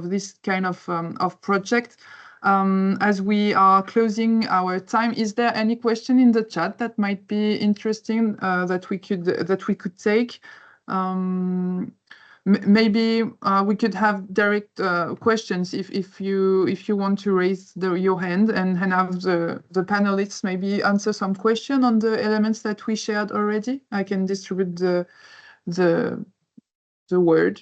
this kind of project. As we are closing our time, is there any question in the chat that might be interesting that we could take? Maybe we could have direct questions if you want to raise your hand and have the panelists maybe answer some question on the elements that we shared already. I can distribute the word.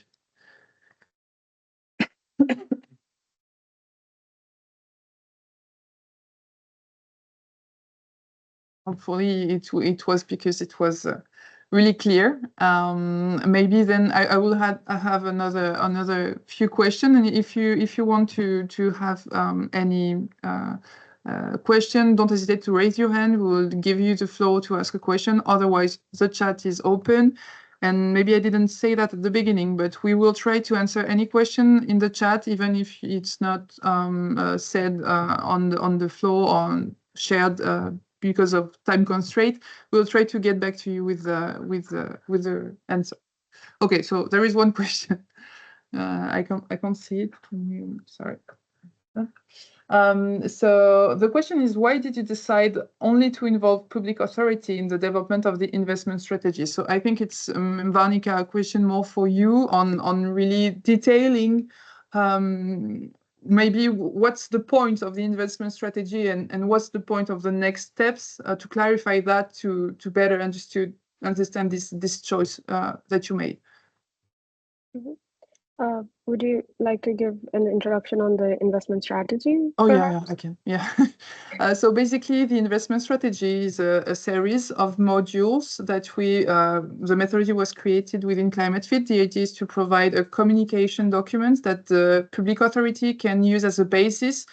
Hopefully it was because it was really clear. Maybe then I will have another few questions, and if you want to have any question, don't hesitate to raise your hand. We will give you the floor to ask a question. Otherwise, the chat is open. And maybe I didn't say that at the beginning, but we will try to answer any question in the chat, even if it's not said on the floor or shared because of time constraint. We'll try to get back to you with the answer. Okay, so there is one question. I can't see it. Sorry. So the question is, why did you decide only to involve public authority in the development of the investment strategy? So I think it's, Varnika, a question more for you on really detailing maybe what's the point of the investment strategy and what's the point of the next steps to clarify that to better understand this choice that you made. Mm-hmm. Would you like to give an introduction on the investment strategy? Oh, yeah, I can. Yeah. So basically, the investment strategy is a series of modules that the methodology was created within CLIMATEFIT. The idea is to provide a communication document that the public authority can use as a basis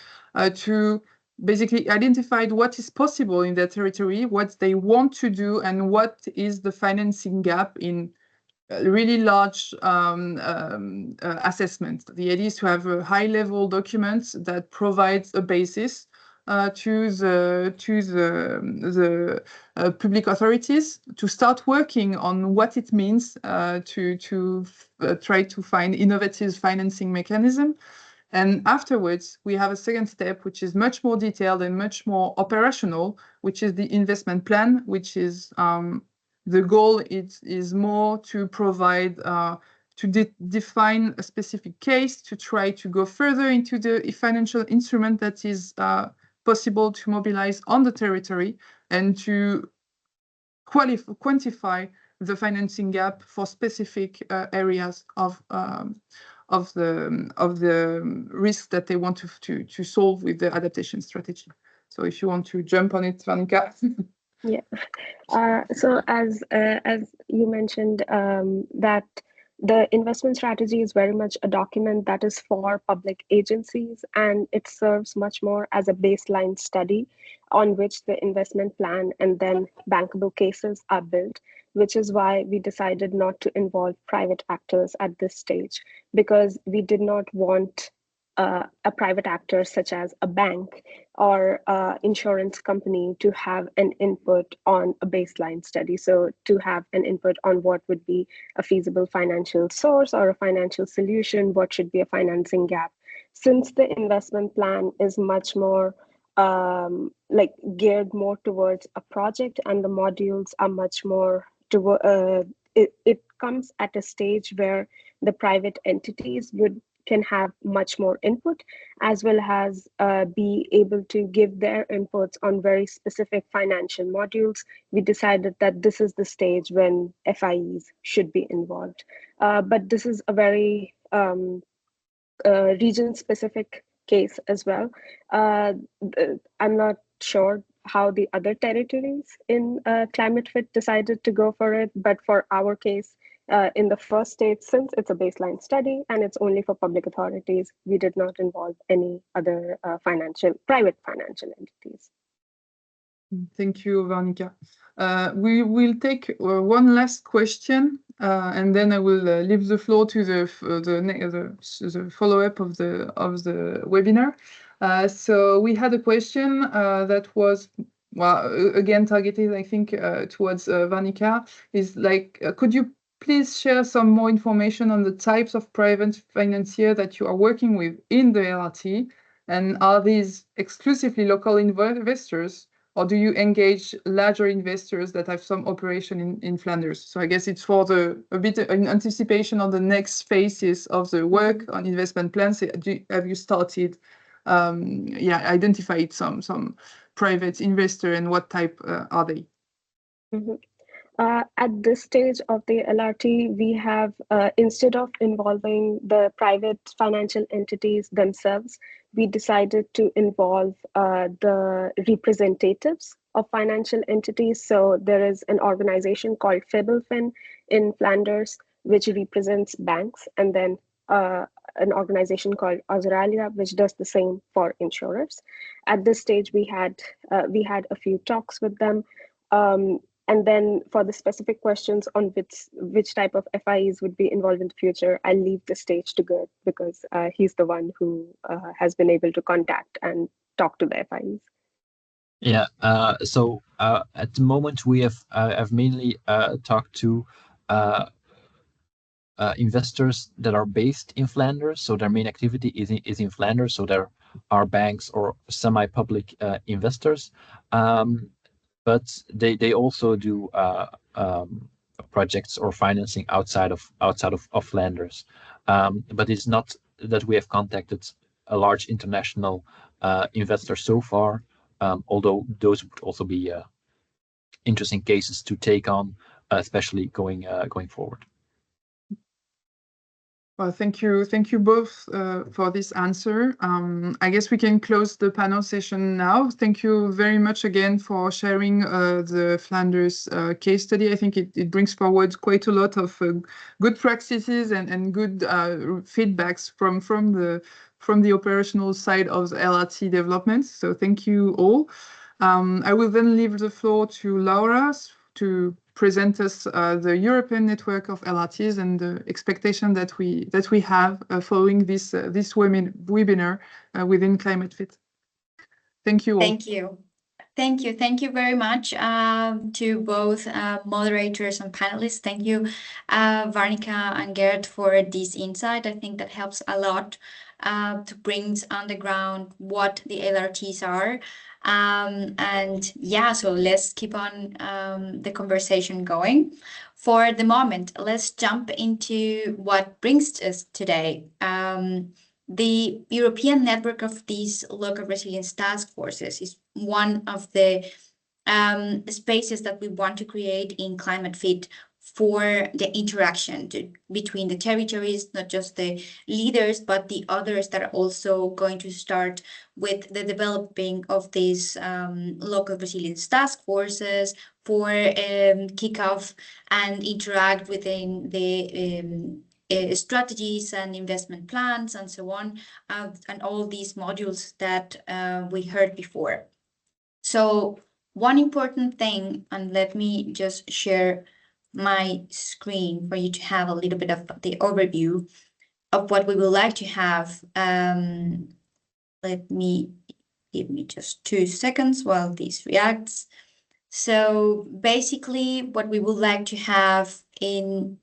to basically identify what is possible in their territory, what they want to do, and what is the financing gap in really large assessment. The idea is to have a high-level document that provides a basis to the public authorities to start working on what it means to try to find innovative financing mechanism. And afterwards, we have a second step, which is much more detailed and much more operational, which is the investment plan, which is the goal is more to provide, to define a specific case, to try to go further into the financial instrument that is possible to mobilize on the territory, and to quantify the financing gap for specific areas of the risks that they want to solve with the adaptation strategy. So if you want to jump on it, Varnika. Yeah. So as you mentioned, that the investment strategy is very much a document that is for public agencies, and it serves much more as a baseline study on which the investment plan and then bankable cases are built, which is why we decided not to involve private actors at this stage, because we did not want a private actor such as a bank or insurance company to have an input on a baseline study. So to have an input on what would be a feasible financial source or a financial solution, what should be a financing gap. Since the investment plan is much more like geared more towards a project, and the modules are much more it comes at a stage where the private entities would can have much more input, as well as be able to give their inputs on very specific financial modules. We decided that this is the stage when FIEs should be involved. But this is a very region-specific case as well. I'm not sure how the other territories in ClimateFit decided to go for it, but for our case, in the first stage, since it's a baseline study and it's only for public authorities, we did not involve any other private financial entities. Thank you, Varnika. We will take one last question, and then I will leave the floor to the follow-up of the webinar. So we had a question that was, well, again targeted, I think, towards Varnika. Is like, could you please share some more information on the types of private financier that you are working with in the LRT, and are these exclusively local investors? Or do you engage larger investors that have some operation in Flanders? So I guess it's for a bit in anticipation on the next phases of the work on investment plans. Have you started, identified some private investor, and what type are they? Mm-hmm. At this stage of the LRT, we have, instead of involving the private financial entities themselves, we decided to involve the representatives of financial entities. So there is an organization called FIBELFIN in Flanders, which represents banks, and then an organization called Azuralia, which does the same for insurers. At this stage, we had a few talks with them. And then for the specific questions on which type of FIEs would be involved in the future, I'll leave the stage to Gert, because he's the one who has been able to contact and talk to the FIEs. Yeah, so at the moment we have mainly talked to investors that are based in Flanders, so their main activity is in Flanders, so there are banks or semi-public investors. But they also do projects or financing outside of Flanders. But it's not that we have contacted a large international investor so far, although those would also be interesting cases to take on, especially going forward. Well, thank you both for this answer. I guess we can close the panel session now. Thank you very much again for sharing the Flanders case study. I think it brings forward quite a lot of good practices and good feedbacks from the operational side of the LRT development. So thank you all. I will then leave the floor to Laura to present us the European network of LRTs and the expectation that we have following this webinar within ClimateFit. Thank you all. Thank you very much to both moderators and panelists. Thank you, Varnika and Gert, for this insight. I think that helps a lot to bring on the ground what the LRTs are. And yeah, so let's keep on the conversation going. For the moment, let's jump into what brings us today. The European network of these local resilience task forces is one of the spaces that we want to create in ClimateFit for the interaction between the territories, not just the leaders, but the others that are also going to start with the developing of these local resilience task forces for kickoff and interact within the strategies and investment plans and so on, and all these modules that we heard before. So one important thing, and let me just share my screen for you to have a little bit of the overview of what we would like to have. Give me just 2 seconds while this reacts. So basically what we would like to have in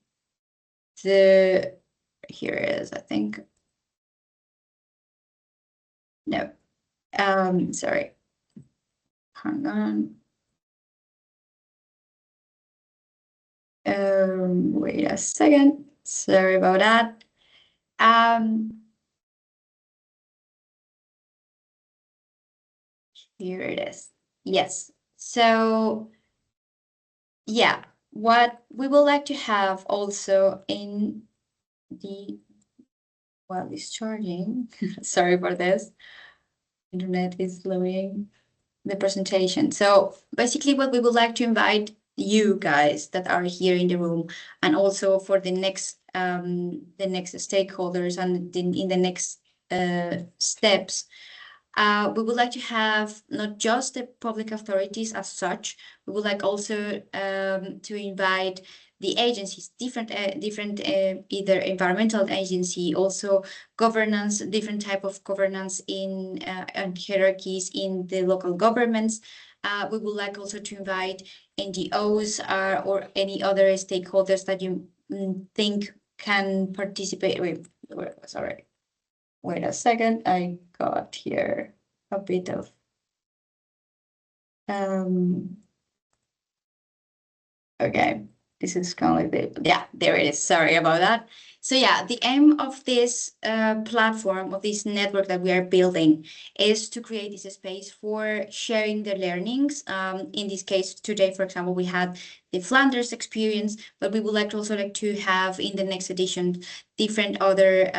here is, I think, no, sorry, hang on. Wait a second, sorry about that. Here it is. Yes. So yeah, what we would like to have also in the, while it's charging, sorry for this, internet is slowing the presentation. So basically what we would like to invite you guys that are here in the room, and also for the next stakeholders and in the next steps, we would like to have not just the public authorities as such, we would like also to invite the agencies, different either environmental agency, also governance, different type of governance in and hierarchies in the local governments. We would like also to invite NGOs or any other stakeholders that you think can participate. Sorry. Wait a second, I got here a bit of okay, this is kind of like yeah, there it is. Sorry about that. So yeah, the aim of this platform, of this network that we are building, is to create this space for sharing the learnings. In this case, today, for example, we had the Flanders experience, but we would like also like to have in the next edition different other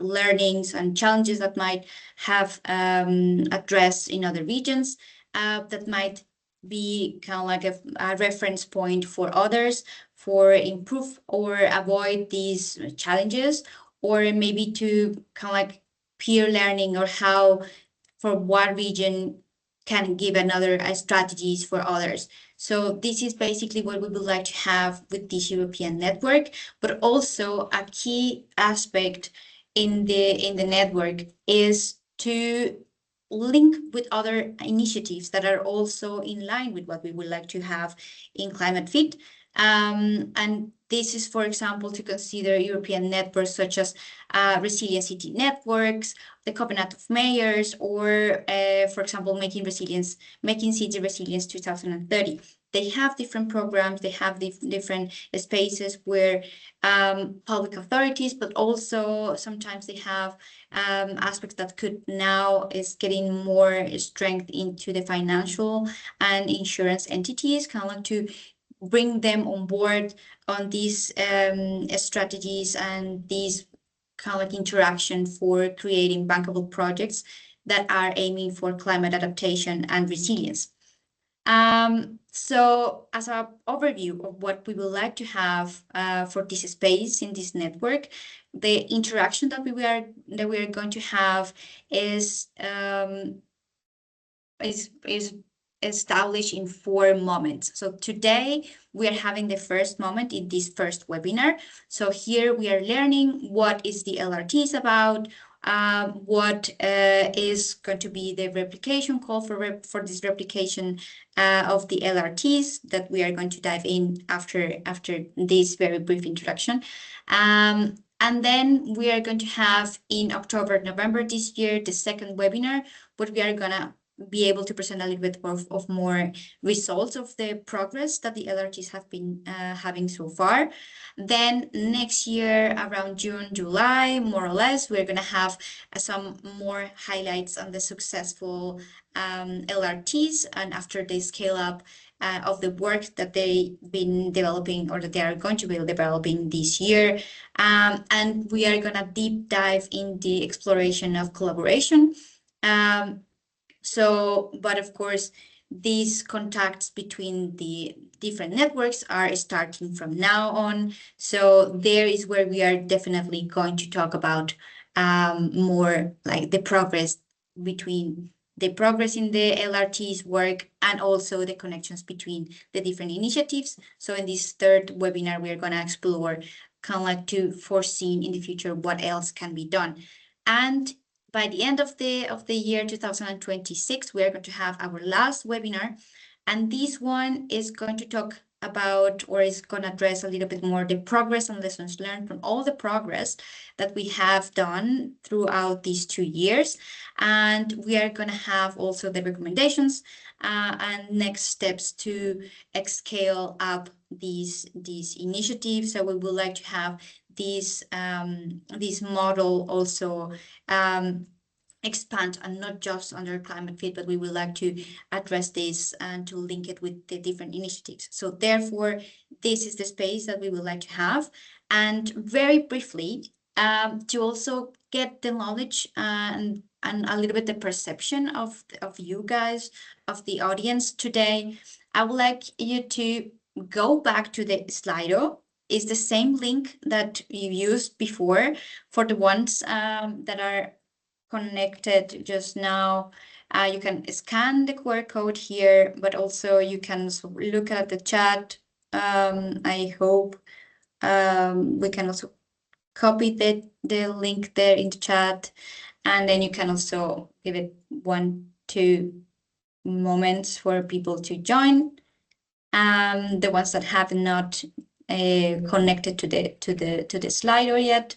learnings and challenges that might have addressed in other regions that might be kind of like a reference point for others for improve or avoid these challenges, or maybe to kind of like peer learning, or how for one region can give another strategies for others. So this is basically what we would like to have with this European network, but also a key aspect in the network is to link with other initiatives that are also in line with what we would like to have in ClimateFit. And this is, for example, to consider European networks such as Resilient City Networks, the Covenant of Mayors, or, for example, Making City Resilience 2030. They have different programs, they have different spaces where public authorities, but also sometimes they have aspects that could now is getting more strength into the financial and insurance entities, kind of like to bring them on board on these strategies and these kind of like interaction for creating bankable projects that are aiming for climate adaptation and resilience. So as an overview of what we would like to have for this space in this network, the interaction that we are going to have is established in 4 moments. So today we are having the first moment in this first webinar. So here we are learning what is the LRTs about, what is going to be the replication call for this replication of the LRTs that we are going to dive in after this very brief introduction. And then we are going to have in October, November this year, the second webinar, but we are gonna be able to present a little bit of more results of the progress that the LRTs have been having so far. Then next year, around June, July, more or less, we're going to have some more highlights on the successful LRTs, and after they scale up of the work that they've been developing, or that they are going to be developing this year. And we are going to deep dive in the exploration of collaboration. But of course, these contacts between the different networks are starting from now on. So there is where we are definitely going to talk about more like the progress in the LRT's work, and also the connections between the different initiatives. So in this third webinar, we are going to explore kind of like to foresee in the future what else can be done. And by the end of the year 2026, we are going to have our last webinar, and this one is going to talk about, or is going to address a little bit more the progress and lessons learned from all the progress that we have done throughout these 2 years. And we are going to have also the recommendations and next steps to scale up these initiatives. So we would like to have this model also expand and not just under ClimateFit, but we would like to address this and to link it with the different initiatives. So therefore, this is the space that we would like to have. And very briefly, to also get the knowledge and a little bit the perception of you guys, of the audience today, I would like you to go back to the Slido. It's the same link that you used before for the ones that are connected just now. You can scan the QR code here, but also you can look at the chat. I hope we can also copy the link there in the chat, and then you can also give it 1-2 moments for people to join. The ones that have not connected to the Slido yet.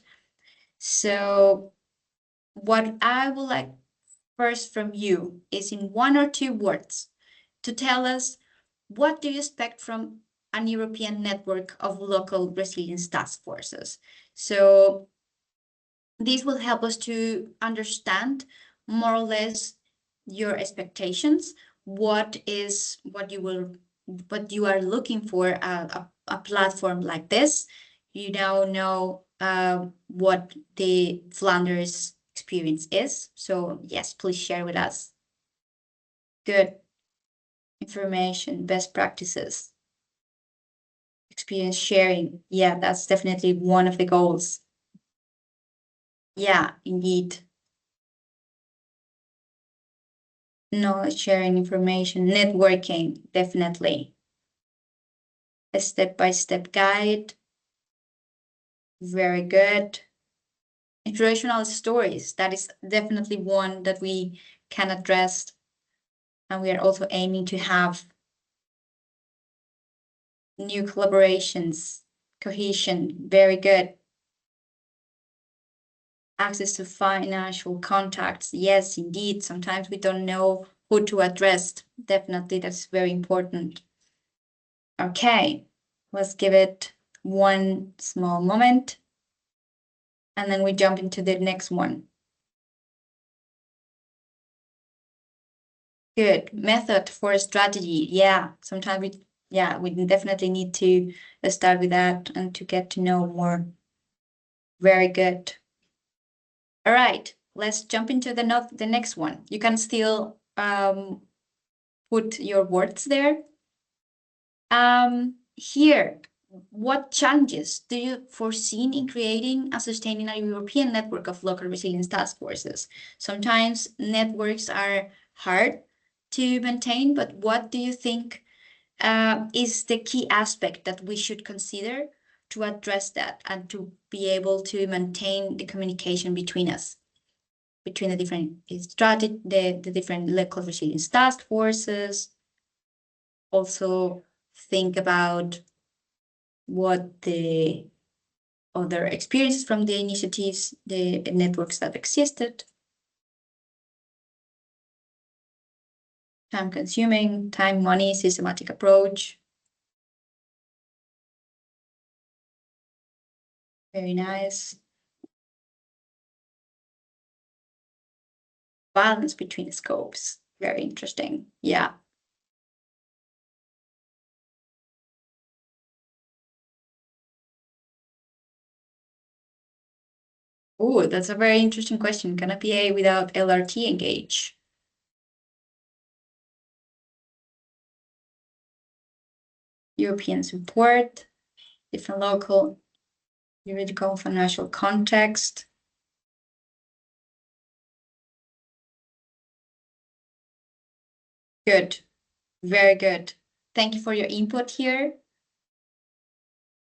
So what I would like first from you is in 1 or 2 words to tell us what do you expect from an European network of local resilience task forces. So this will help us to understand more or less your expectations, what you are looking for a platform like this. You now know what the Flanders experience is. So yes, please share with us. Good information, best practices, experience sharing. Yeah, that's definitely one of the goals. Yeah, indeed. Knowledge sharing, information, networking, definitely. A step-by-step guide. Very good. Inspirational stories. That is definitely one that we can address. And we are also aiming to have new collaborations, cohesion. Very good. Access to financial contacts. Yes, indeed. Sometimes we don't know who to address. Definitely, that's very important. Okay, let's give it one small moment. And then we jump into the next one. Good. Method for a strategy. Yeah, sometimes we definitely need to start with that and to get to know more. Very good. All right, let's jump into the next one. You can still put your words there. Here, what challenges do you foresee in creating and sustaining a European network of local resilience task forces? Sometimes networks are hard to maintain, but what do you think is the key aspect that we should consider to address that and to be able to maintain the communication between us, between the different the different local resilience task forces? Also think about what the other experiences from the initiatives, the networks that existed. Time consuming, time, money, systematic approach. Very nice. Balance between scopes. Very interesting. Yeah. Oh, that's a very interesting question. Can a PA without LRT engage? European support, different local, juridical, financial context. Good. Very good. Thank you for your input here.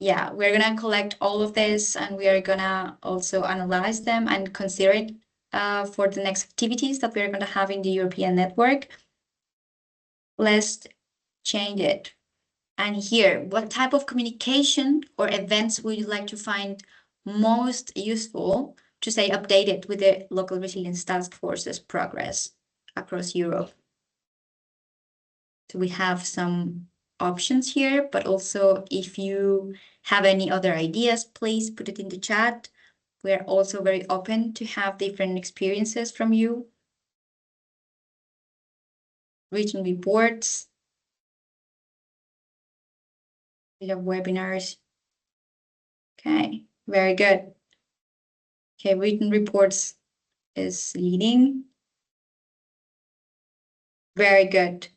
Yeah, we're gonna collect all of this and we are gonna also analyze them and consider it for the next activities that we're gonna have in the European network. Let's change it. And here, what type of communication or events would you like to find most useful to stay updated with the local resilience task forces progress across Europe? So we have some options here, but also if you have any other ideas, please put it in the chat. We're also very open to have different experiences from you written reports, bit of webinars. Okay, very good. Okay, written reports is leading. Very good.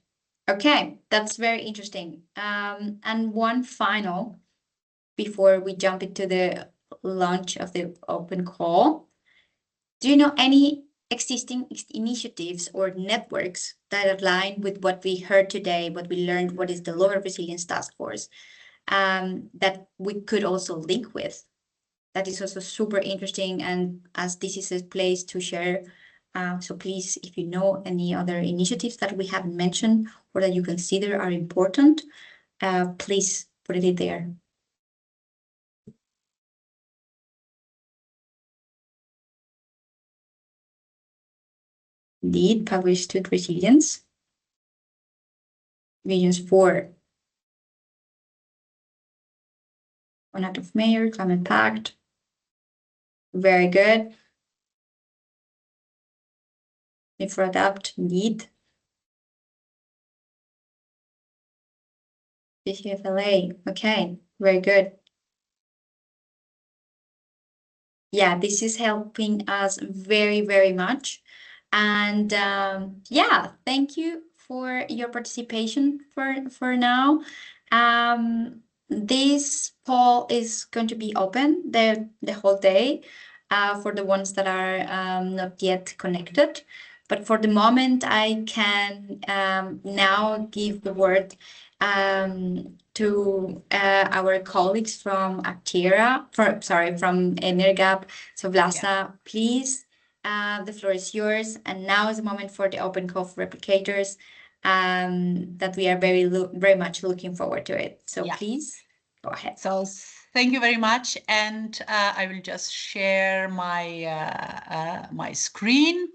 Okay, that's very interesting. And one final, before we jump into the launch of the open call, do you know any existing initiatives or networks that align with what we heard today, what we learned, what is the Local Resilience Task Force, that we could also link with? That is also super interesting, and as this is a place to share, so please, if you know any other initiatives that we haven't mentioned or that you consider are important, please put it in there. Indeed, public student resilience. Visions 4. One Act of Mayor, Climate Pact. Very good. Need for adapt, need. BCFLA, okay, very good. Yeah, this is helping us very, very much. And yeah, thank you for your participation for now. This poll is going to be open the whole day for the ones that are not yet connected. But for the moment, I can now give the word to our colleagues from Actera, from Energap. So Vlasta, please, the floor is yours. And now is the moment for the open call for replicators that we are very much looking forward to it. So please go ahead. So thank you very much. And I will just share my my screen.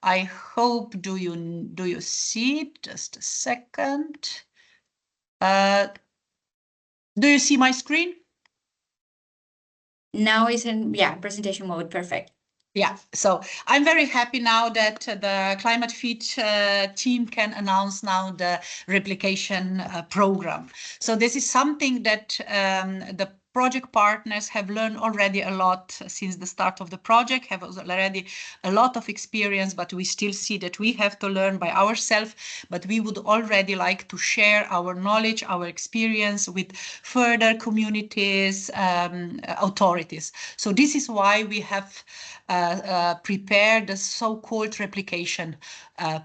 I hope, do you see it? Just a second. Do you see my screen? Now is in presentation mode. Perfect. Yeah, so I'm very happy now that the CLIMATEFIT team can announce now the replication program. So this is something that the project partners have learned already a lot since the start of the project, have already a lot of experience, but we still see that we have to learn by ourselves, but we would already like to share our knowledge, our experience with further communities, authorities. So this is why we have prepared the so-called replication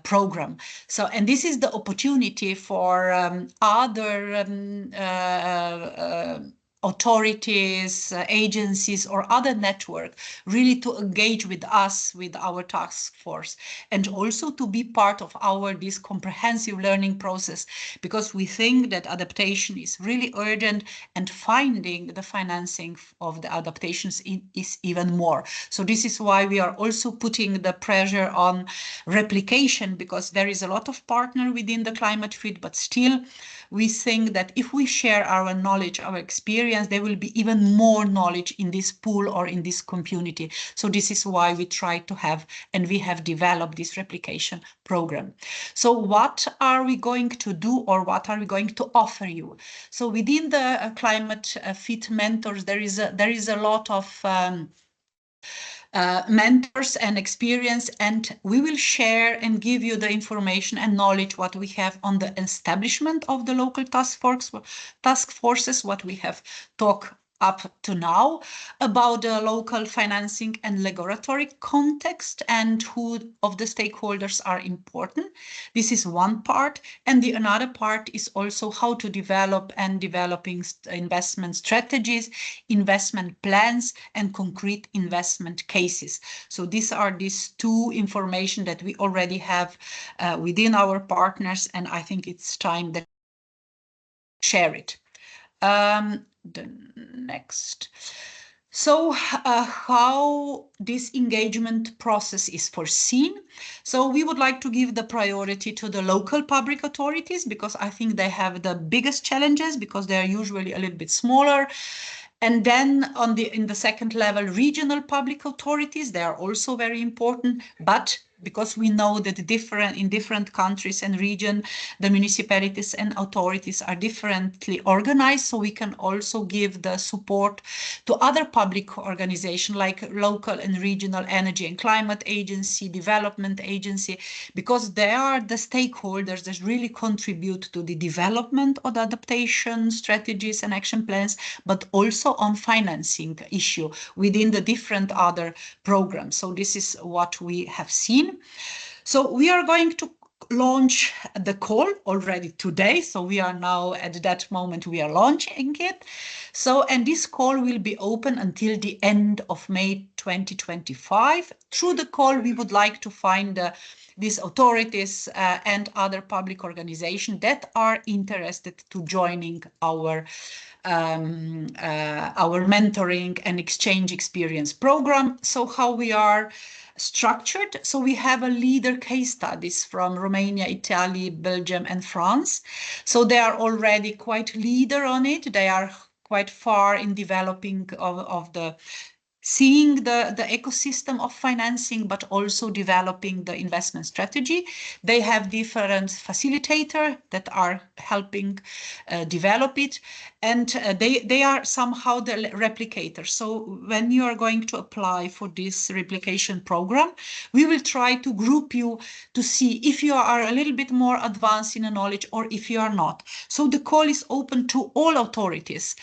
program. So, and this is the opportunity for other authorities, agencies, or other network really to engage with us, with our task force, and also to be part of this comprehensive learning process, because we think that adaptation is really urgent and finding the financing of the adaptations is even more. So this is why we are also putting the pressure on replication, because there is a lot of partner within the CLIMATEFIT, but still we think that if we share our knowledge, our experience, there will be even more knowledge in this pool or in this community. So this is why we try to have, and we have developed this replication program. So what are we going to do, or what are we going to offer you? So within the CLIMATEFIT mentors, there is a lot of mentors and experience, and we will share and give you the information and knowledge what we have on the establishment of the local task forces, what we have talked up to now about the local financing and regulatory context and who of the stakeholders are important. This is one part, and the another part is also how to develop and developing investment strategies, investment plans, and concrete investment cases. So these are these two information that we already have within our partners, and I think it's time that share it. The next. So how this engagement process is foreseen. So we would like to give the priority to the local public authorities, because I think they have the biggest challenges, because they are usually a little bit smaller. And then in the second level, regional public authorities, they are also very important, but because we know that in different countries and regions, the municipalities and authorities are differently organized. So we can also give the support to other public organizations like local and regional energy and climate agency, development agency, because they are the stakeholders that really contribute to the development of the adaptation strategies and action plans, but also on financing issue within the different other programs. So this is what we have seen. So we are going to launch the call already today. So we are now at that moment, we are launching it. So, and this call will be open until the end of May 2025. Through the call, we would like to find these authorities and other public organizations that are interested to joining our mentoring and exchange experience program. So how we are structured. So we have a leader case studies from Romania, Italy, Belgium, and France. So they are already quite leader on it. They are quite far in developing of the seeing the ecosystem of financing, but also developing the investment strategy. They have different facilitators that are helping develop it, and they are somehow the replicators. So when you are going to apply for this replication program, we will try to group you to see if you are a little bit more advanced in a knowledge or if you are not. So the call is open to all authorities.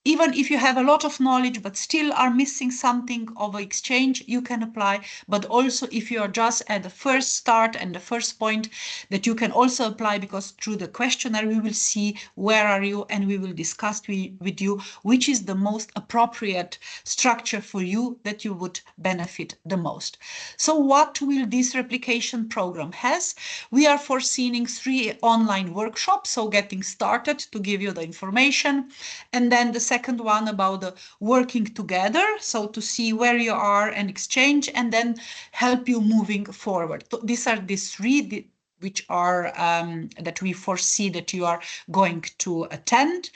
Even if you have a lot of knowledge but still are missing something of exchange, you can apply. But also if you are just at the first start and the first point, that you can also apply, because through the questionnaire we will see where are you, and we will discuss with you which is the most appropriate structure for you that you would benefit the most. So what will this replication program has? We are foreseeing 3 online workshops, so getting started to give you the information, and then the second one about the working together, so to see where you are and exchange, and then help you moving forward. So these are the 3 which are that we foresee that you are going to attend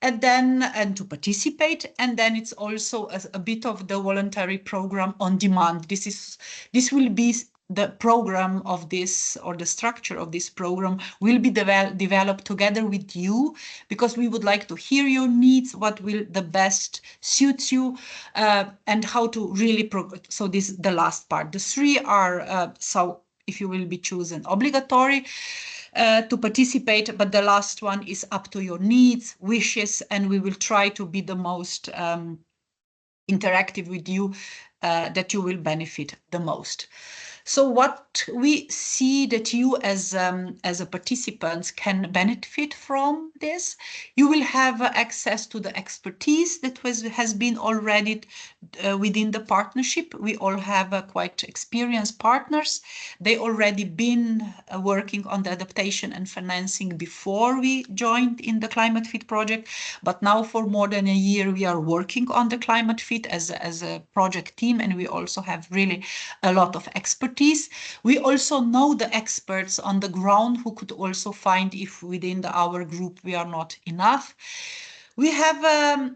and to participate. And then it's also a bit of the voluntary program on demand. This will be the program of this, or the structure of this program will be developed together with you, because we would like to hear your needs, what will the best suits you, and how to really progress. So this is the last part. The 3 are, so if you will be chosen, obligatory to participate, but the last one is up to your needs, wishes, and we will try to be the most interactive with you, that you will benefit the most. So what we see that you as a participants can benefit from this, you will have access to the expertise that has been already within the partnership. We all have quite experienced partners. They already been working on the adaptation and financing before we joined in the ClimateFit project, but now for more than a year we are working on the ClimateFit as a project team, and we also have really a lot of expertise. We also know the experts on the ground who could also find if within our group we are not enough. We have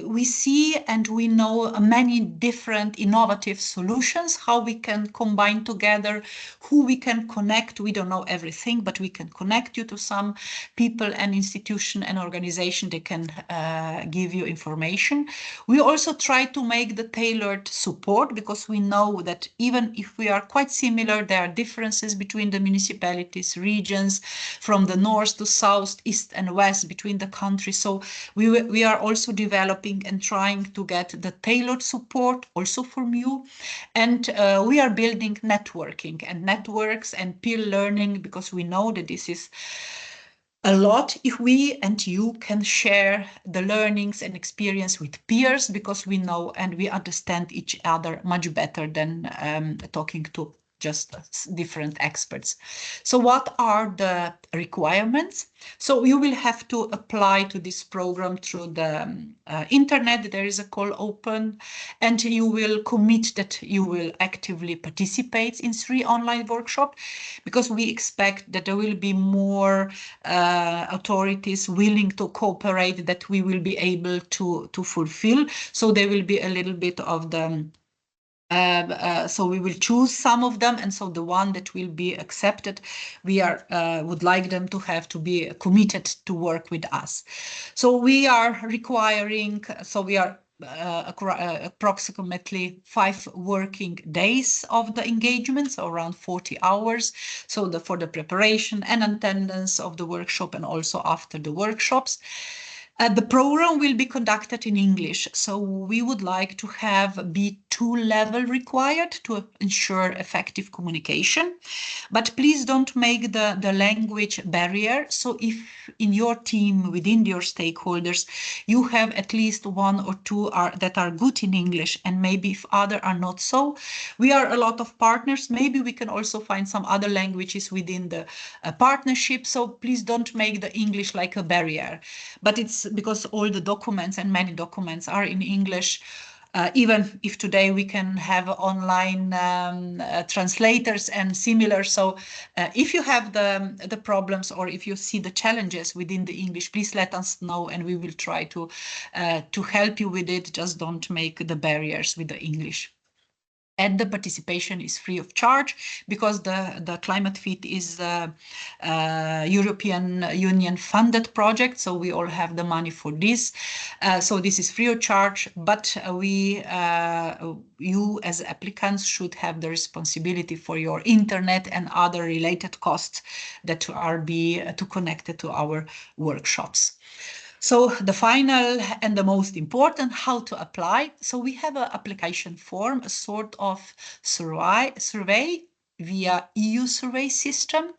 we see and we know many different innovative solutions, how we can combine together, who we can connect. We don't know everything, but we can connect you to some people and institution and organization that can give you information. We also try to make the tailored support, because we know that even if we are quite similar, there are differences between the municipalities, regions, from the north to south, east and west, between the countries. So we are also developing and trying to get the tailored support also from you. And we are building networking and networks and peer learning, because we know that this is a lot if we and you can share the learnings and experience with peers, because we know and we understand each other much better than talking to just different experts. So what are the requirements? So you will have to apply to this program through the internet. There is a call open, and you will commit that you will actively participate in 3 online workshops, because we expect that there will be more authorities willing to cooperate, that we will be able to fulfill. So there will be a little bit of the So we will choose some of them, and so the one that will be accepted, we would like them to have to be committed to work with us. So we are requiring, so we are approximately 5 working days of the engagement, so around 40 hours. So for the preparation and attendance of the workshop and also after the workshops. The program will be conducted in English, so we would like to have B2 level required to ensure effective communication. But please don't make the language barrier. So if in your team, within your stakeholders, you have at least 1 or 2 that are good in English, and maybe if other are not so, we are a lot of partners. Maybe we can also find some other languages within the partnership. So please don't make the English like a barrier. But it's because all the documents and many documents are in English. Even if today we can have online translators and similar. So if you have the problems or if you see the challenges within the English, please let us know and we will try to help you with it. Just don't make the barriers with the English. And the participation is free of charge because the CLIMATEFIT is a European Union funded project, so we all have the money for this. So this is free of charge, but you as applicants should have the responsibility for your internet and other related costs that are connected to our workshops. So the final and the most important, how to apply. So we have an application form, a sort of survey via EU survey system.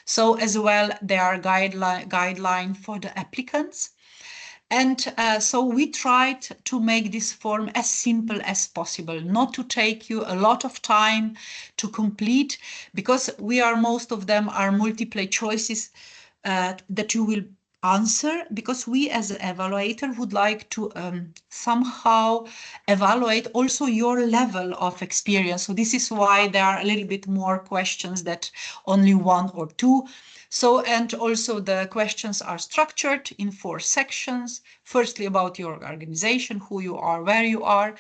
So as well, there are guidelines for the applicants. And so we tried to make this form as simple as possible, not to take you a lot of time to complete, because most of them are multiple choices that you will answer, because we as an evaluator would like to somehow evaluate also your level of experience. So this is why there are a little bit more questions than only 1 or 2. So, and also the questions are structured in 4 sections. Firstly, about your organization, who you are, where you are,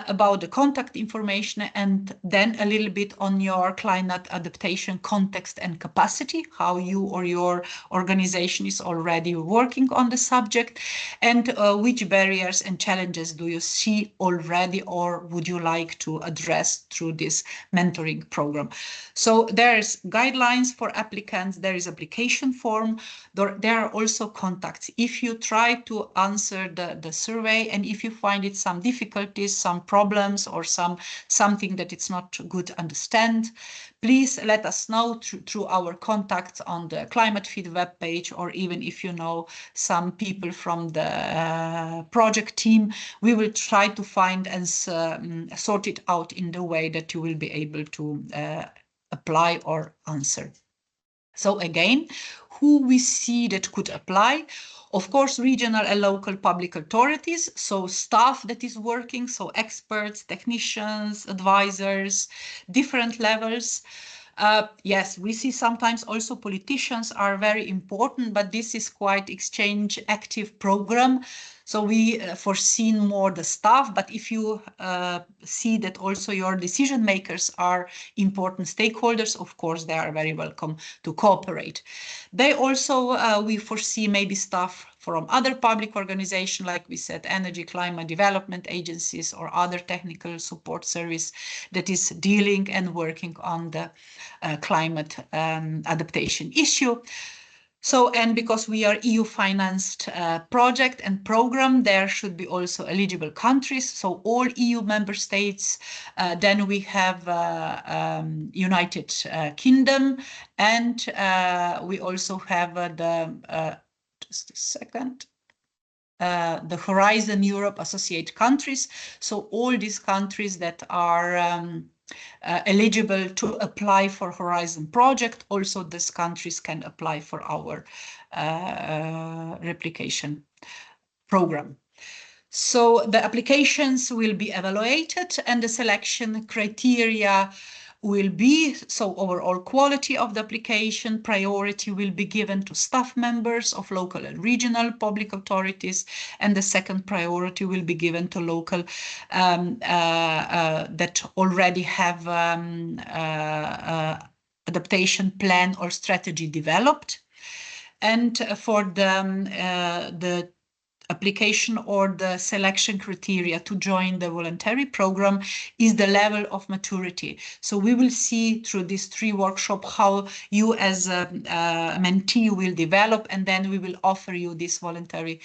about the contact information, and then a little bit on your climate adaptation context and capacity, how you or your organization is already working on the subject, and which barriers and challenges do you see already or would you like to address through this mentoring program. So there's guidelines for applicants, there is application form, there are also contacts. If you try to answer the survey and if you find it some difficulties, some problems or something that it's not good to understand, please let us know through our contacts on the ClimateFit webpage, or even if you know some people from the project team, we will try to find and sort it out in the way that you will be able to apply or answer. So again, who we see that could apply? Of course, regional and local public authorities, so staff that is working, so experts, technicians, advisors, different levels. Yes, we see sometimes also politicians are very important, but this is quite exchange active program. So we foreseen more the staff, but if you see that also your decision makers are important stakeholders, of course, they are very welcome to cooperate. They also, we foresee maybe staff from other public organizations, like we said, energy, climate development agencies or other technical support service that is dealing and working on the climate adaptation issue. So, and because we are EU financed project and program, there should be also eligible countries. So all EU member states, then we have United Kingdom, and we also have just a second, the Horizon Europe associate countries. So all these countries that are eligible to apply for Horizon project, also these countries can apply for our replication program. So the applications will be evaluated and the selection criteria will be, so overall quality of the application, priority will be given to staff members of local and regional public authorities, and the second priority will be given to local that already have adaptation plan or strategy developed. And for the application or the selection criteria to join the voluntary program is the level of maturity. So we will see through these 3 workshops how you as a mentee will develop, and then we will offer you this voluntary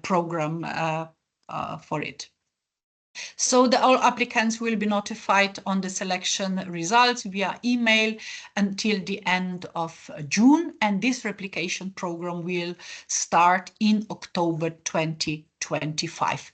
program for it. So all applicants will be notified on the selection results via email until the end of June, and this replication program will start in October 2025.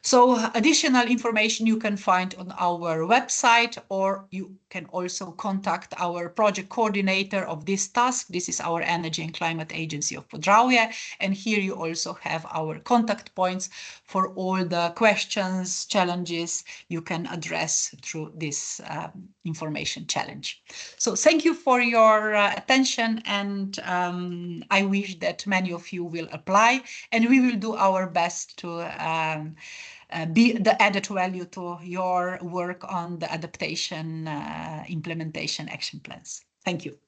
So additional information you can find on our website, or you can also contact our project coordinator of this task. This is our Energy and Climate Agency of Podravia, and here you also have our contact points for all the questions, challenges you can address through this information challenge. So thank you for your attention, and I wish that many of you will apply, and we will do our best to be the added value to your work on the adaptation implementation action plans. Thank you.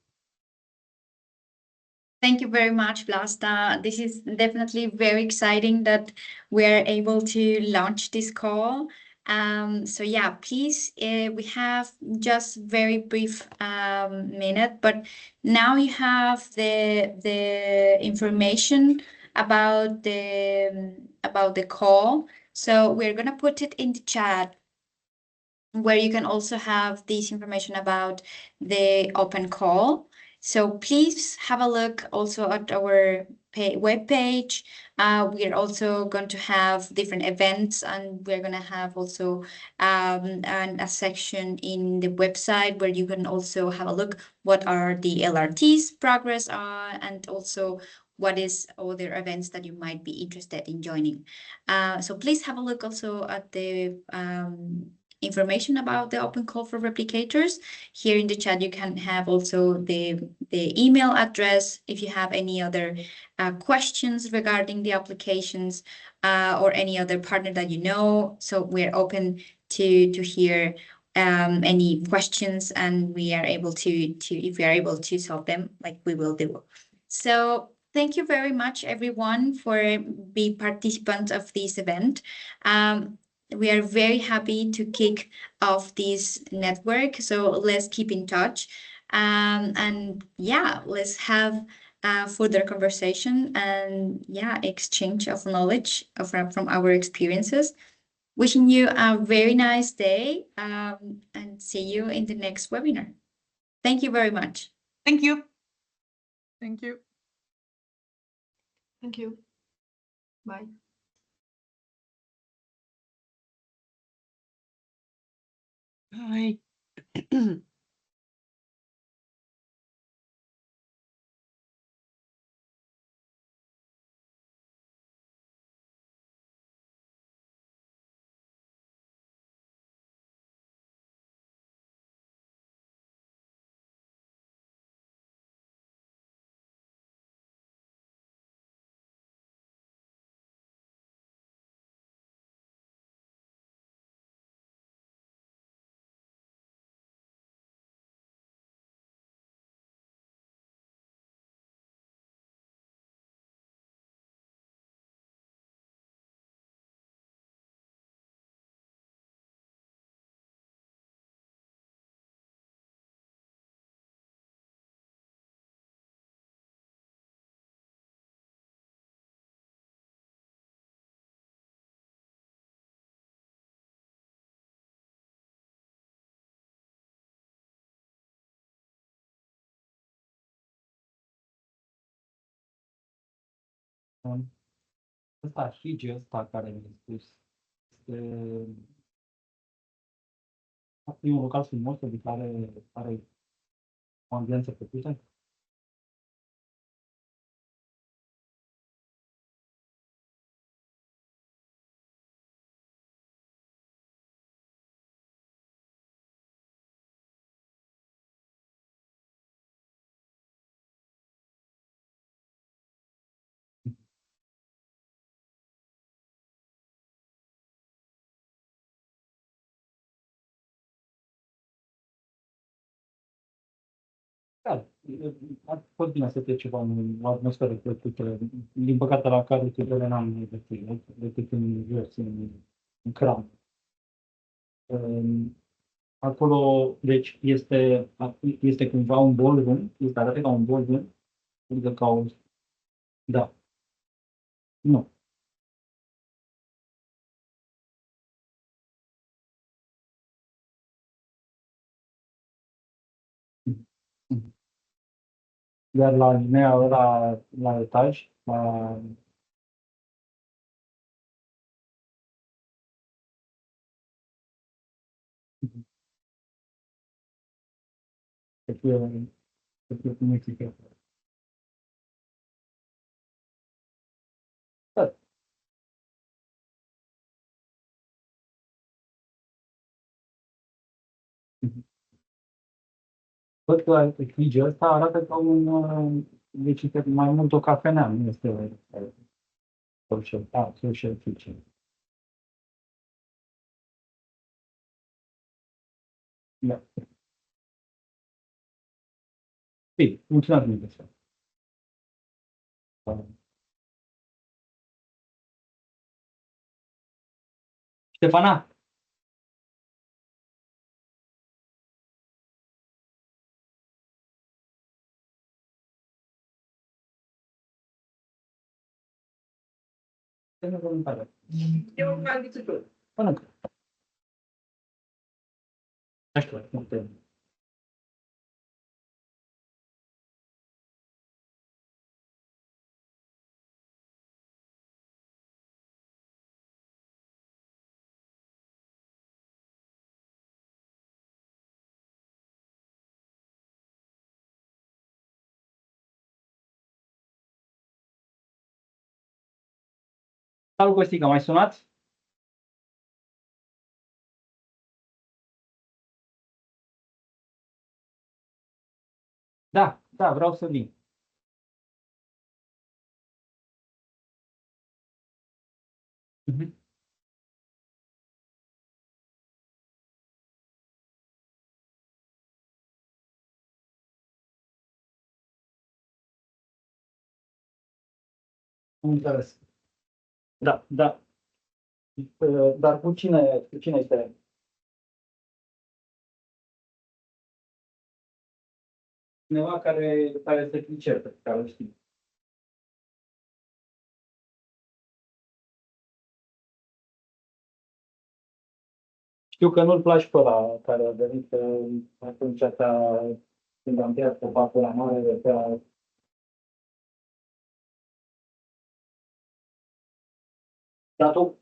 Thank you very much, Vlasta. This is definitely very exciting that we're able to launch this call. So yeah, please, we have just very brief minute, but now you have the information about the call. So we're gonna put it in the chat, where you can also have this information about the open call. So please have a look also at our web page. We're also going to have different events, and we're going to have also a section in the website where you can also have a look what are the LRTs progress are, and also what is other events that you might be interested in joining. So please have a look also at the information about the open call for replicators. Here in the chat, you can have also the email address if you have any other questions regarding the applications or any other partner that you know. So we're open to hear any questions, and we are able to if we are able to solve them, like we will do. So thank you very much, everyone, for being participants of this event. We are very happy to kick off this network, so let's keep in touch. And yeah, let's have further conversation and yeah, exchange of knowledge from our experiences. Wishing you a very nice day, and see you in the next webinar. Thank you very much. Thank you. Thank you. Thank you. Bye. Bye. Estas regiões tacarem e um local frumos de care o ambianță plăcută. ar fi fost bine să fie ceva în o atmosferă plăcută. Din păcate, la cadrul tuturor n-am decât în jos, în cram. Acolo, deci, este cumva un ballroom, este arată ca un ballroom, adică ca un... Da. Nu. Iar la linea la etaj, să fie cum explică. Da. Văd că frigul ăsta arată ca un, deci mai mult o cafenea, nu este social kitchen. Da. Bine, mulțumesc mult de Ștefana? Eu m-am zis că până că Salut, Costică, mai sunat? Da, vreau să vin. Am înțeles. Da. Dar cu cine este? Cineva care se pricepe, care știe. Știu că nu-l place pe ăla care a venit atunci când am tăiat copacul la mare pe Dar tu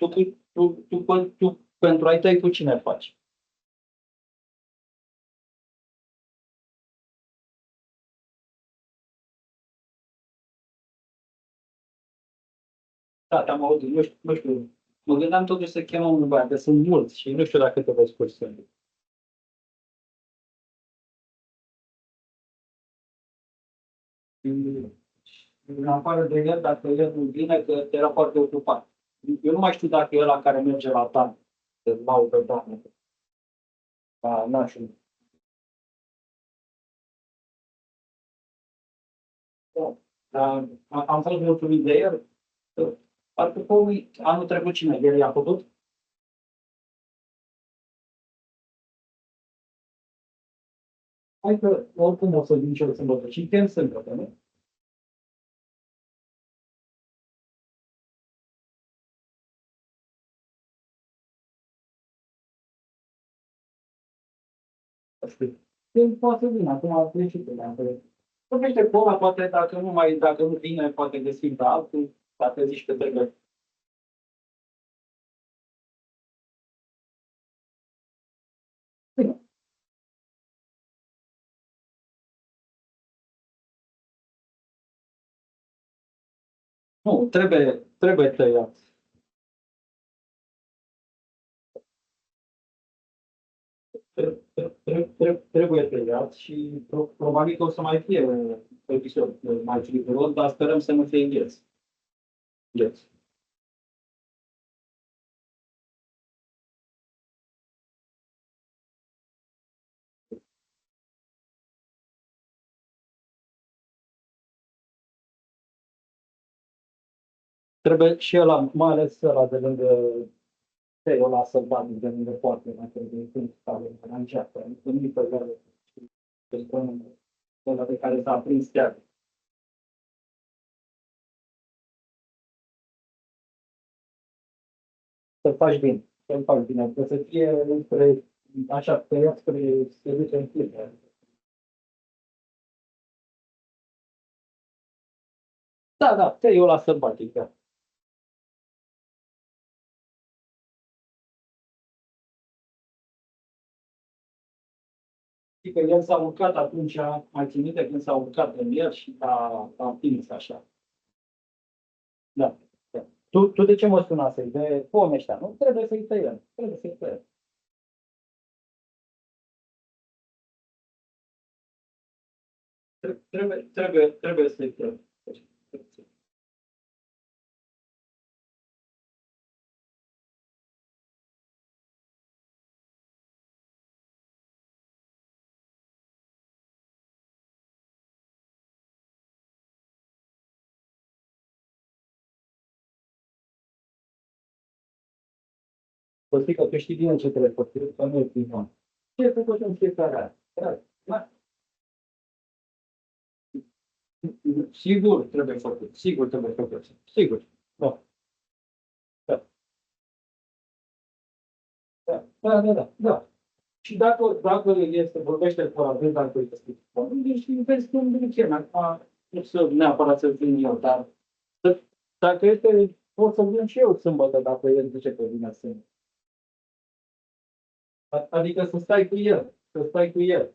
pentru ai tăi cu cine faci? Da, te-am auzit, nu știu. Mă gândeam totuși să chemăm un băiat, că sunt mulți și nu știu dacă te vezi cursul. În afară de el, dacă el nu vine, că era foarte ocupat. Eu nu mai știu dacă e ăla care merge la Dan, să laudă Dan. N-aș știu. Da. Am fost mulțumit de el. Parcă anul trecut cine? El i-a făcut? Hai că oricum o să vin și eu sâmbătă. Și chem sâmbătă, nu? El poate vine, acum a plecat de la vorbește cu ăla, poate dacă nu vine, poate găsim pe altul, dacă zici că trebuie. Bine. Nu, trebuie tăiat. Trebuie tăiat și probabil că o să mai fie un episod mai friguros, dar sperăm să nu fie gheț. Gheț. Trebuie și ăla, mai ales ăla de lângă te-o lasă banii de lângă poate, mai trebuie când stau în înceapă, în mică gare, ăla pe care s-a prins chiar. Să faci bine, să faci bine, trebuie să fie spre, așa, tăiat spre, se duce în firme. Da, te-o lasă sălbatic, da. Că el s-a urcat atunci, mai țin minte când s-a urcat în el și a împins așa. Da. Tu de ce mă sunasei? De pomii ăștia, nu? Trebuie să-i tăiem. Trebuie să-i tăiem. Trebuie să-i tăiem. Costică, tu știi bine ce trebuie făcut, că nu e prima oară. Ce ai făcut în fiecare an? Sigur trebuie făcut. Sigur trebuie făcut. Sigur. Da. Da. Și dacă este, vorbește cu având, dacă este și vezi cum weekend. Acum nu să neapărat să vin eu, dar dacă este, pot să vin și eu sâmbătă, dacă el zice că vine sâmbătă. Adică să stai cu el, să stai cu el.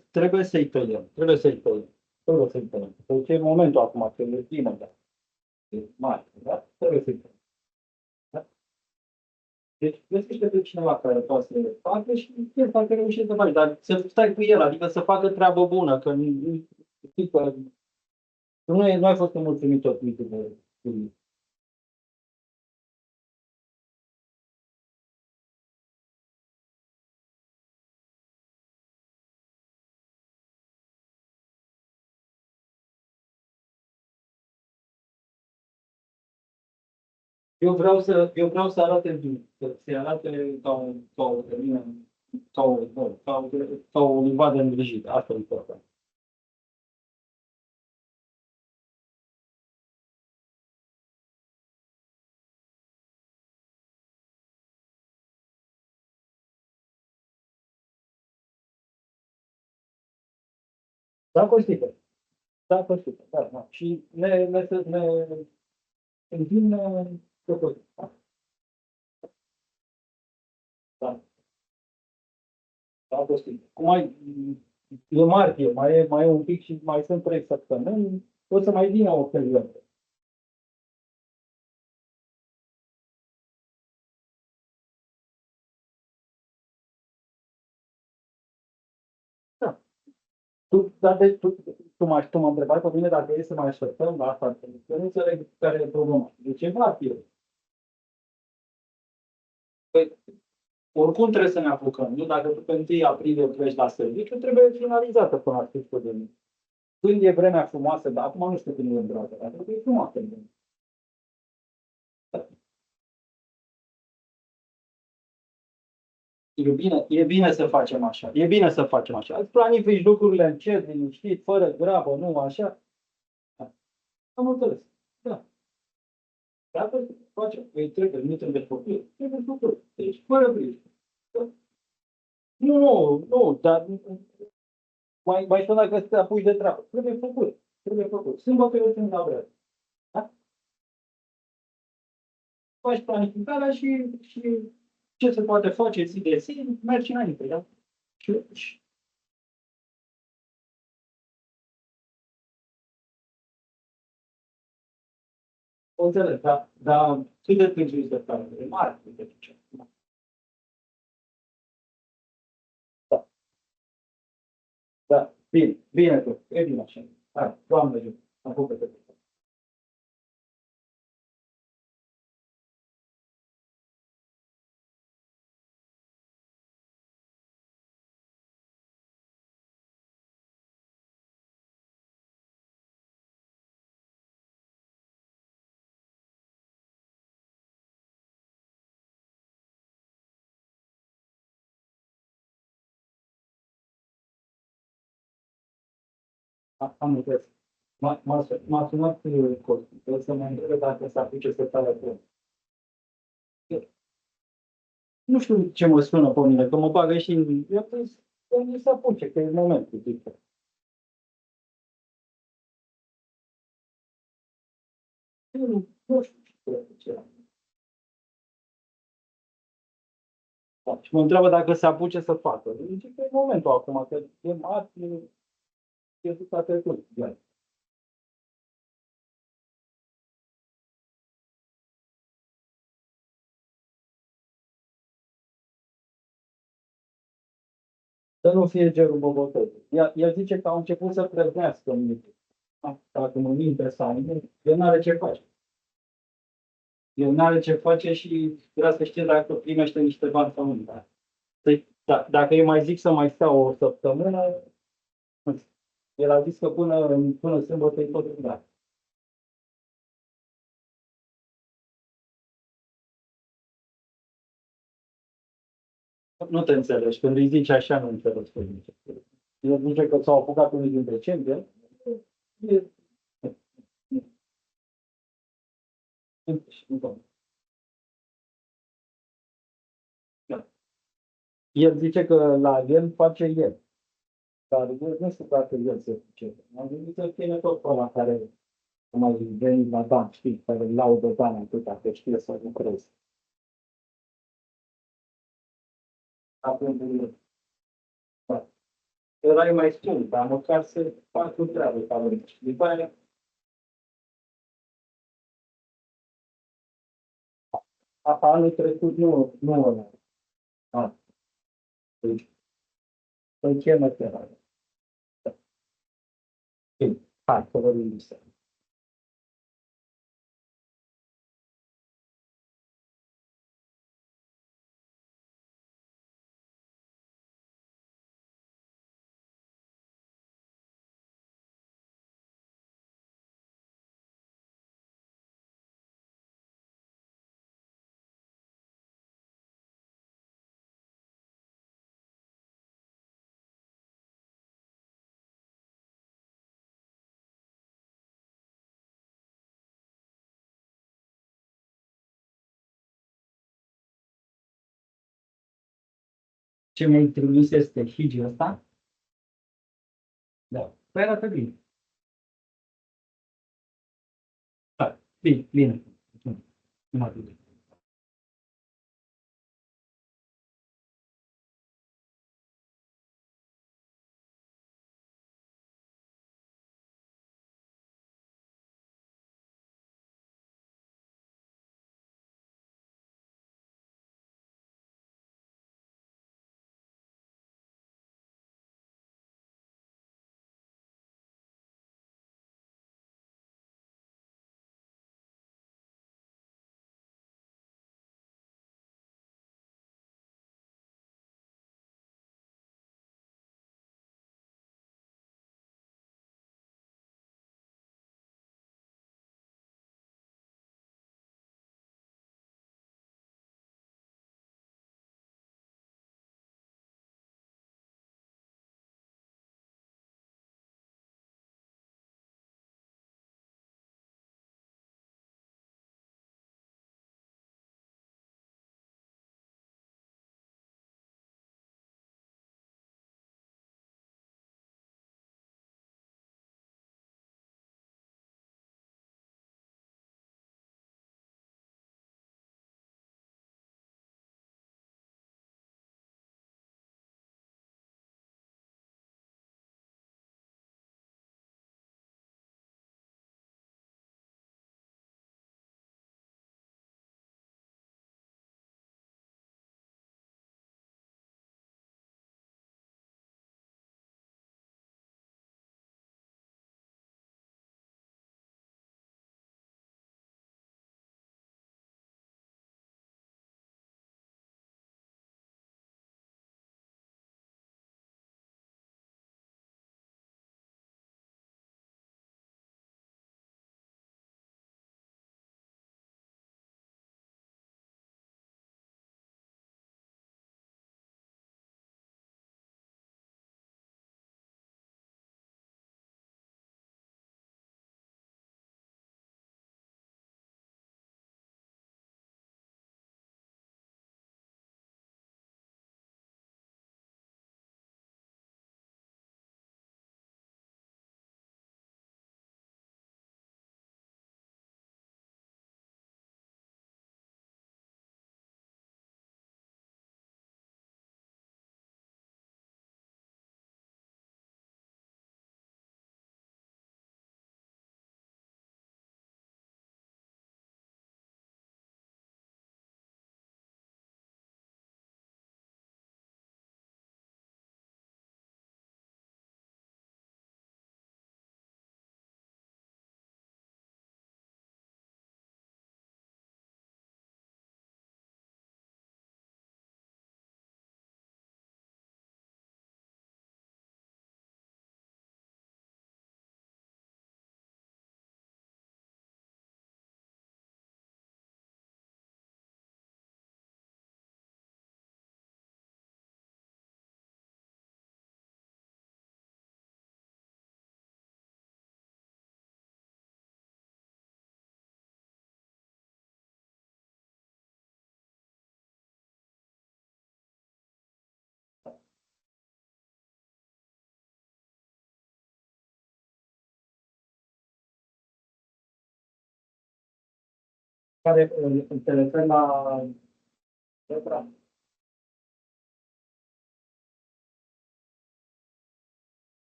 Trebuie să-i tăiem. Trebuie să-i tăiem. Deci e momentul acum, când e bine, da. E mare, da? Trebuie să-i tăiem. Da? Deci găsește pe cineva care poate să facă și el dacă reușește să faci, dar să stai cu el, adică să facă treabă bună, că nu ai fost mulțumit tot timpul de lui. Eu vreau să arate bine, să arate ca o femeie, ca o livadă îngrijită. Asta e important. Da, Costică. Da. Și ne învin propozit. Da. Da, Costică. E martie, mai e un pic și mai sunt 3 săptămâni, o să mai vină o perioadă. Da. Tu mă întrebai pe mine dacă e să mai așteptăm la asta. Eu nu înțeleg care e problema. De ce martie? Păi, oricum trebuie să ne apucăm. Nu? Dacă tu pe 1 aprilie pleci la serviciu, trebuie finalizată până la sfârșitul de mine. Când e vremea frumoasă, dar acum nu știu când e vremea, dar trebuie e frumoasă. E bine să facem așa. E bine să facem așa. Îți planifici lucrurile încet, liniștit, fără grabă, nu așa. Da. Am înțeles. Da. Dacă facem, nu trebuie făcut. Trebuie făcut. Deci, fără grijă. Da. Nu, dar mai spun dacă te apuci de treabă. Trebuie făcut. Sâmbătă eu sunt la vreme. Da? Faci planificarea și ce se poate face zi de zi, mergi înainte, da? Și o înțeleg, dar cât de târziu este planul? E mare, de ce? Da. Bine, e bine așa. Hai, Doamne ajută, am făcut pe am înțeles. M-a sunat Costi, să mă întrebe dacă se aplice setarea pe. Nu știu ce mă sună pe mine, că mă bagă și în... Eu trebuie să se apuce, că e momentul. Zic. Eu nu știu ce trebuie ce era. Da, și mă întreabă dacă se apuce să facă. Zice că e momentul acum, că e martie, e tot a trecut. Iar. Să nu fie gerul bobotății. El zice că au început să trăznească minte. Dacă mă minte sau nu, el n-are ce face. El n-are ce face și vrea să știe dacă primește niște bani sau nu. Dacă îi mai zic să mai stea o săptămână, el a zis că până sâmbătă e tot în dat. Nu te înțelegi. Când îi zici așa, nu înțelegi. El zice că s-au apucat unii din decembrie. El zice că la el face el. Dar eu nu știu dacă el se duce. Am gândit să fie tot pe ăla care mai venit la bani, știi, care laudă bani atâta, că știe să lucreze. Acum, da. Erai mai scump, dar măcar să fac o treabă ca lui. După aia, anul trecut nu ăla. Deci, îl chemă pe ăla. Bine, hai, să vorbim de asta. Ce mi-ai trimis este higi ăsta? Da. Păi arată bine. Da, bine, bine. Nu mai bine. care te referi la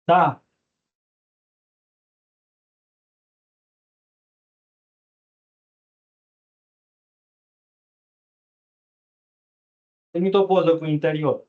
Da. Trimit o poză cu interior.